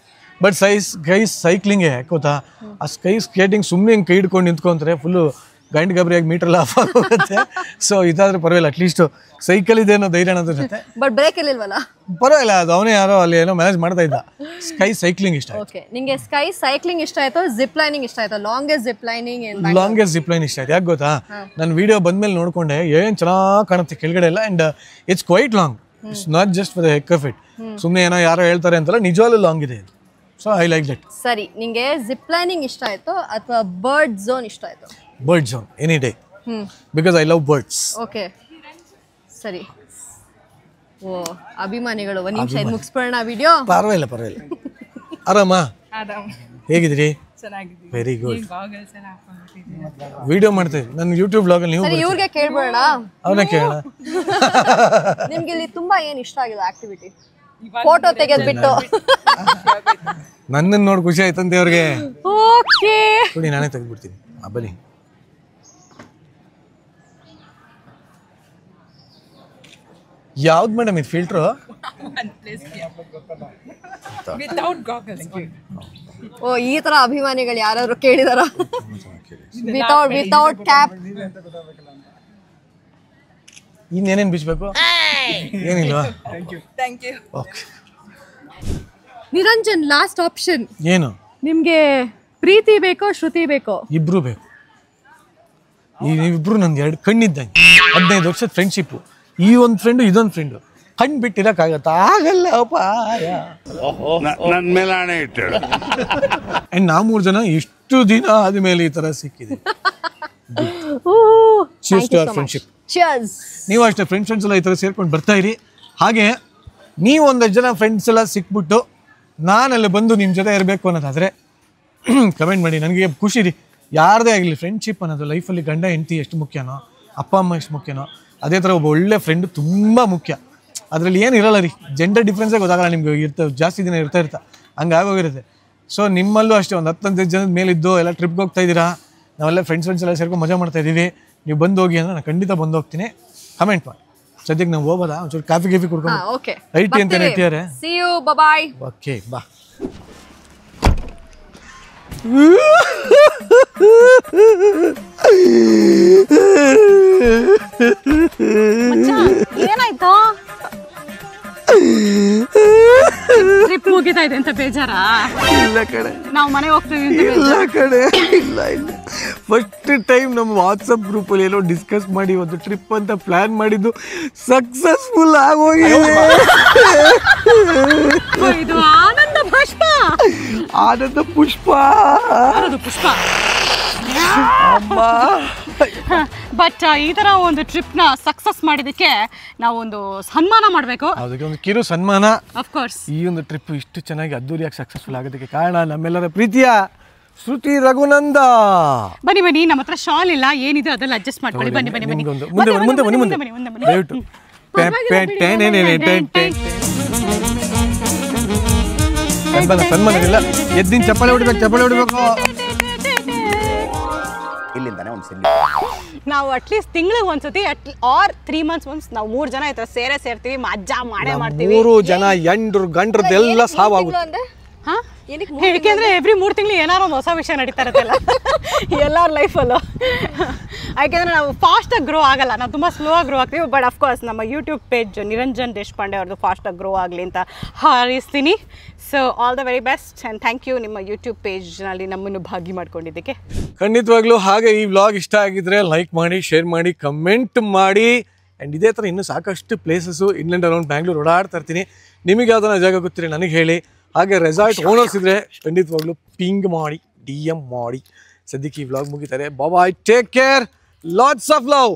ಬಟ್ ಸ್ಕೈ ಸೈಕ್ಲಿಂಗ್ ಯಾಕೆ ಗೊತ್ತಾ, ಆ ಸ್ಕೈ ಸ್ಕೇಟಿಂಗ್ ಸುಮ್ಮನೆ ಹಿಂಗೆ ಕೈ ಹಿಡ್ಕೊಂಡು ನಿಂತ್ಕೊಂತಾರೆ, ಫುಲ್ಲು ಗಂಟು ಗಬ್ರಿಯಾಗಿ ಮೀಟರ್ ಆಫ್ ಆಗೋಗುತ್ತೆ. ಸೊ ಇದಾದ್ರೆ ಪರವಾಗಿಲ್ಲ, ಅಟ್ಲೀಸ್ಟ್ ಸೈಕಲ್ ಇದೇನೋ ಧೈರ್ಯ ಅನ್ನೋದ್ರ ಜೊತೆ. ಬಟ್ ಬ್ರೇಕ್ ಇರ್ಲಿಲ್ವಲ್ಲ? ಪರವಾಗಿಲ್ಲ, ಅದು ಅವನೇ ಯಾರೋ ಅಲ್ಲಿ ಏನೋ ಮ್ಯಾನೇಜ್ ಮಾಡ್ತಾ ಇದ್ದ. ಸ್ಕೈ ಸೈಕ್ಲಿಂಗ್ ಇಷ್ಟ. ಓಕೆ, ನಿಂಗೆ ಸ್ಕೈ ಸೈಕ್ಲಿಂಗ್ ಇಷ್ಟ ಆಯ್ತು, ಜಿಪ್ ಲೈನಿಂಗ್ ಇಷ್ಟ ಆಯ್ತು? Longest zip lining zip line ಇಷ್ಟ ಆಯ್ತು. ಯಾಕೆ ಗೊತ್ತಾ, ನನ್ನ ವಿಡಿಯೋ ಬಂದ್ಮೇಲೆ ನೋಡ್ಕೊಂಡೆ ಏನ್ ಚೆನ್ನಾಗಿ ಕಾಣುತ್ತೆ ಕೆಳಗಡೆ ಎಲ್ಲ. And it's quite long. It's not just for the heck of it. ಸುಮ್ಮನೆ ಏನೋ ಯಾರೋ ಹೇಳ್ತಾರೆ ಅಂತಲ್ಲ, ನಿಜವಾಗ್ಲೂ ಲಾಂಗ್ ಇದೆ ಇದು. So I like that. ಸರಿ, ನಿಂಗೆ ಜಿಪ್ ಲೈನಿಂಗ್ ಇಷ್ಟ ಆಯ್ತು ಅಥವಾ ಬರ್ಡ್ ಝೋನ್ ಇಷ್ಟ ಆಯ್ತು? Bird zone any day, because I love birds. Okay, ಸರಿ. ಓ, ಅಭಿಮಾನಿಗಳು. ಒಂದು ನಿಮಿಷ ಇದು ಮುಗಿಸ್ಬಿಡೋಣ ವಿಡಿಯೋ. ಪರವಾಗಿಲ್ಲ. ಆರಾಮ? ಹೇಗಿದ್ದೀರಿ? Very good. ವಿಡಿಯೋ ಮಾಡ್ತೀವಿ ನನ್ನ ಯೂಟ್ಯೂಬ್ ಬ್ಲಾಗ್ ಅಲ್ಲಿ. ನೀವು ಇವ್ರಿಗೆ ಕೇಳ್ಬೇಡ, ಅವನ ಕೇಳೋಣ. ನಿಮ್ಗೆ ಇಲ್ಲಿ ತುಂಬಾ ಏನ್ ಇಷ್ಟ ಆಗಿದೆ ಆಕ್ಟಿವಿಟಿ? ಫೋಟೋ ತೆಗೆದ್ಬಿಟ್ಟು ನನ್ನನ್ನು ನೋಡಿ ಖುಷಿ ಆಯ್ತಂತೆ ಅವ್ರಿಗೆ. ಓಕೆ, ನೋಡಿ ನಾನೇ ತೆಗೆದ್ಬಿಡ್ತೀನಿ. ಬನ್ನಿ. ಯಾವ್ದು ಮೇಡಮ್ ಇದು ಫಿಲ್ಟ್ರು? ಓ, ಈ ತರ ಅಭಿಮಾನಿಗಳು ಯಾರಾದ್ರೂ ಕೇಳಿದಾರ? Without cap. ಇನ್ನೇನೇನು ಬಿಚ್ಚಬೇಕು? ಏನಿಲ್ವಾ? ಓಕೆ, ನಿರಂಜನ್, ಲಾಸ್ಟ್ ಆಪ್ಷನ್ ಏನು? ನಿಮ್ಗೆ ಪ್ರೀತಿ ಬೇಕೋ ಶ್ರುತಿ ಬೇಕೋ? ಇಬ್ರು ಬೇಕು. ನೀವಿಬ್ರು ನಂದು 2 ಕಣ್ಣಿದ್ದಂಗೆ. 15 ವರ್ಷದ ಫ್ರೆಂಡ್ಶಿಪ್ಪು. ಈ ಒಂದು ಫ್ರೆಂಡು, ಇದೊಂದು ಫ್ರೆಂಡು. ಕಣ್ಣು ಬಿಟ್ಟಿರಕ್ಕಾಗತ್ತ? ಆಗಲ್ಲ. ನನ್ನ ಮೇಲೆ ಹಣೆ ಇಟ್ಟು. ಅಂಡ್ ನಾವು 3 ಜನ ಇಷ್ಟು ದಿನ ಆದ್ಮೇಲೆ ಈ ತರ ಸಿಕ್ಕಿದೆ. ಫ್ರೆಂಡ್ಶಿಪ್. ನೀವು ಅಷ್ಟೇ ಫ್ರೆಂಡ್ಸ್ ಎಲ್ಲ ಈ ಥರ ಸೇರ್ಕೊಂಡು ಬರ್ತಾ ಇರಿ. ಹಾಗೆ ನೀವು 1 ಜನ ಫ್ರೆಂಡ್ಸ್ ಎಲ್ಲ ಸಿಕ್ಬಿಟ್ಟು ನಾನಲ್ಲಿ ಬಂದು ನಿಮ್ಮ ಜೊತೆ ಇರಬೇಕು ಅನ್ನೋದಾದರೆ ಕಮೆಂಟ್ ಮಾಡಿ. ನನಗೆ ಖುಷಿ ರೀ. ಯಾರದೇ ಆಗಲಿ, ಫ್ರೆಂಡ್ಶಿಪ್ ಅನ್ನೋದು ಲೈಫಲ್ಲಿ ಗಂಡ ಹೆಂಡತಿ ಎಷ್ಟು ಮುಖ್ಯನೋ, ಅಪ್ಪ ಅಮ್ಮ ಎಷ್ಟು ಮುಖ್ಯನೋ, ಅದೇ ಥರ ಒಬ್ಬ ಒಳ್ಳೆ ಫ್ರೆಂಡು ತುಂಬ ಮುಖ್ಯ. ಅದರಲ್ಲಿ ಏನು ಇರೋಲ್ಲ ರೀ, ಜೆಂಡರ್ ಡಿಫ್ರೆನ್ಸೇ ಗೊತ್ತಾಗಲ್ಲ ನಿಮ್ಗೆ. ಜಾಸ್ತಿ ದಿನ ಇರ್ತಾ ಹಂಗಾಗೋಗಿರುತ್ತೆ. ಸೊ ನಿಮ್ಮಲ್ಲೂ ಅಷ್ಟೇ ಒಂದು 10-15 ಜನದ ಮೇಲಿದ್ದು ಎಲ್ಲ ಟ್ರಿಪ್ಗೆ ಹೋಗ್ತಾ ಇದ್ದೀರಾ, ನಾವೆಲ್ಲ ಫ್ರೆಂಡ್ಸ್ ಎಲ್ಲ ಸೇರ್ಕೊಂಡು ಮಜಾ ಮಾಡ್ತಾ ಇದ್ದೀವಿ. ನೀವು ಬಂದು ಹೋಗಿ ಅಂದರೆ ನಾನು ಖಂಡಿತ ಬಂದು ಹೋಗ್ತೀನಿ. ಕಮೆಂಟ್ ಮಾಡಿ. ಸದ್ಯಕ್ಕೆ ನಾವು ಹೋಗೋದಾ ಒಂಚೂರು ಕಾಫಿ ಗೀಫಿ ಕುಡ್ಕೊಂಡು ಓಕೆ ಐಟಿ ಅಂತ ಇಟ್ಟಿದ್ದಾರೆ ಸಿ ಯು ಬಾಯ್ ಓಕೆ ಬಾ ಏನಾಯ್ತು ಟ್ರಿಪ್ ಮುಗಿತಾ ಇದೆ ಅಂತ ಬೇಜಾರಾ? ಇಲ್ಲ ಕಡೆ ನಾವು ಮನೆಗೆ ಹೋಗ್ತೀವಿ ಇಲ್ಲ ಕಡೆ ಇಲ್ಲ ಇಲ್ಲ ಫಸ್ಟ್ ಟೈಮ್ ನಮ್ಮ ವಾಟ್ಸಪ್ ಗ್ರೂಪಲ್ಲಿ ಏನೋ ಡಿಸ್ಕಸ್ ಮಾಡಿ ಒಂದು ಟ್ರಿಪ್ ಅಂತ ಪ್ಲಾನ್ ಮಾಡಿದ್ದು ಸಕ್ಸಸ್ಫುಲ್ ಆಗೋಗಿದೆ. ಇದು ಆನಂದ ಪುಷ್ಪ ಆನಂದ ಪುಷ್ಪ ಪುಷ್ಪ ಬಟ್ ಈ ತರ ಒಂದು ಟ್ರಿಪ್ ನ ಸಕ್ಸಸ್ ಮಾಡಿದಕ್ಕೆ ನಾವು ಒಂದು ಸನ್ಮಾನ ಮಾಡಬೇಕು. ಅದಕ್ಕೆ ಒಂದು ಕಿರು ಸನ್ಮಾನ. ಆಫ್ ಕೋರ್ಸ್ ಈ ಒಂದು ಟ್ರಿಪ್ ಇಷ್ಟು ಚೆನ್ನಾಗಿ ಅದ್ದೂರಿಯಾಗಿ ಸಕ್ಸಸ್ಫುಲ್ ಆಗೋದಕ್ಕೆ ಕಾರಣ ನಮ್ಮೆಲ್ಲರ ಪ್ರೀತಿಯ ಶ್ರುತಿ ರಘುನಂದ. ಬನ್ನಿ ಬನ್ನಿ, ನಮ್ಮ ಹತ್ರ ಶಾಲ್ ಇಲ್ಲ, ಏನಿದೆ ಅದೆಲ್ಲ ಅಡ್ಜಸ್ಟ್ ಮಾಡ್ಕೊಳ್ಳಿ. ಬನ್ನಿ ಬನ್ನಿ ಬನ್ನಿ, ಮುಂದೆ ದಯವಿಟ್ಟು ಸನ್ಮಾನವಿಲ್ಲ, ಎದ್ದಿನ ಚಪ್ಪಾಳೆ ಹೊಡಿಬೇಕು. ಇಲ್ಲಿಂದಾನೆ ಒಂದು ಸಿಂಗ್ ನಾವು ಅಟ್ಲೀಸ್ಟ್ ತಿಂಗಳಿಗೆ ಒಂದ್ಸತಿ ಆರ್ 3 months ಒನ್ಸ್ ನಾವು 3 ಜನ ಇತರ ಸೇರ್ತೀವಿ, ಮಜ್ಜಾ ಮಾಡ್ತೀವಿ. 3 ಜನ ಎಂಡ್ರು ಗಂಡ್ರದ್ದೆಲ್ಲ ಸಾವಾಗುತ್ತೆ. ಏಕೆಂದ್ರೆ ಎವ್ರಿ 3 ತಿಂಗಳು ಏನಾರು ಒಂದು ಹೊಸ ವಿಷಯ ನಡೀತಾ ಇರುತ್ತಲ್ಲ ಎಲ್ಲರ ಲೈಫಲ್ಲೂ. ಯಾಕೆಂದ್ರೆ ನಾವು ಫಾಸ್ಟಾಗಿ ಗ್ರೋ ಆಗಲ್ಲ, ನಾವು ತುಂಬ ಸ್ಲೋ ಆಗಿ ಗ್ರೋ ಆಗ್ತೀವಿ. ಬಟ್ ಅಫ್ಕೋರ್ಸ್ ನಮ್ಮ ಯೂಟ್ಯೂಬ್ ಪೇಜ್ ನಿರಂಜನ್ ದೇಶಪಾಂಡೆ ಅವ್ರದ್ದು ಫಾಸ್ಟಾಗಿ ಗ್ರೋ ಆಗಲಿ ಅಂತ ಹಾರೈಸ್ತೀನಿ. So all the very best and thank you ನಿಮ್ಮ ಯೂಟ್ಯೂಬ್ ಪೇಜ್ನಲ್ಲಿ ನಮ್ಮನ್ನು ಭಾಗಿ ಮಾಡ್ಕೊಂಡಿದ್ದಕ್ಕೆ. ಖಂಡಿತವಾಗ್ಲೂ. ಹಾಗೆ ಈ ವ್ಲಾಗ್ ಇಷ್ಟ ಆಗಿದ್ರೆ ಲೈಕ್ ಮಾಡಿ, ಶೇರ್ ಮಾಡಿ, ಕಮೆಂಟ್ ಮಾಡಿ. ಆ್ಯಂಡ್ ಇದೇ ಥರ ಇನ್ನೂ ಸಾಕಷ್ಟು places in and around Bangalore ಓಡಾಡ್ತಾ ಇರ್ತೀನಿ. ನಿಮಗೆ ಯಾವ್ದಾರ ಜಾಗ ಗೊತ್ತಿರಿ ನನಗೆ ಹೇಳಿ. ಹಾಗೆ ರೆಸಾರ್ಟ್ ಓನರ್ಸ್ ಇದ್ರೆ ಖಂಡಿತವಾಗ್ಲೂ ಪಿಂಗ್ ಮಾಡಿ, DM ಮಾಡಿ. ಸದ್ಯಕ್ಕೆ ಈ ವ್ಲಾಗ್ ಮುಗಿತಾರೆ. Bye, take care, lots of love.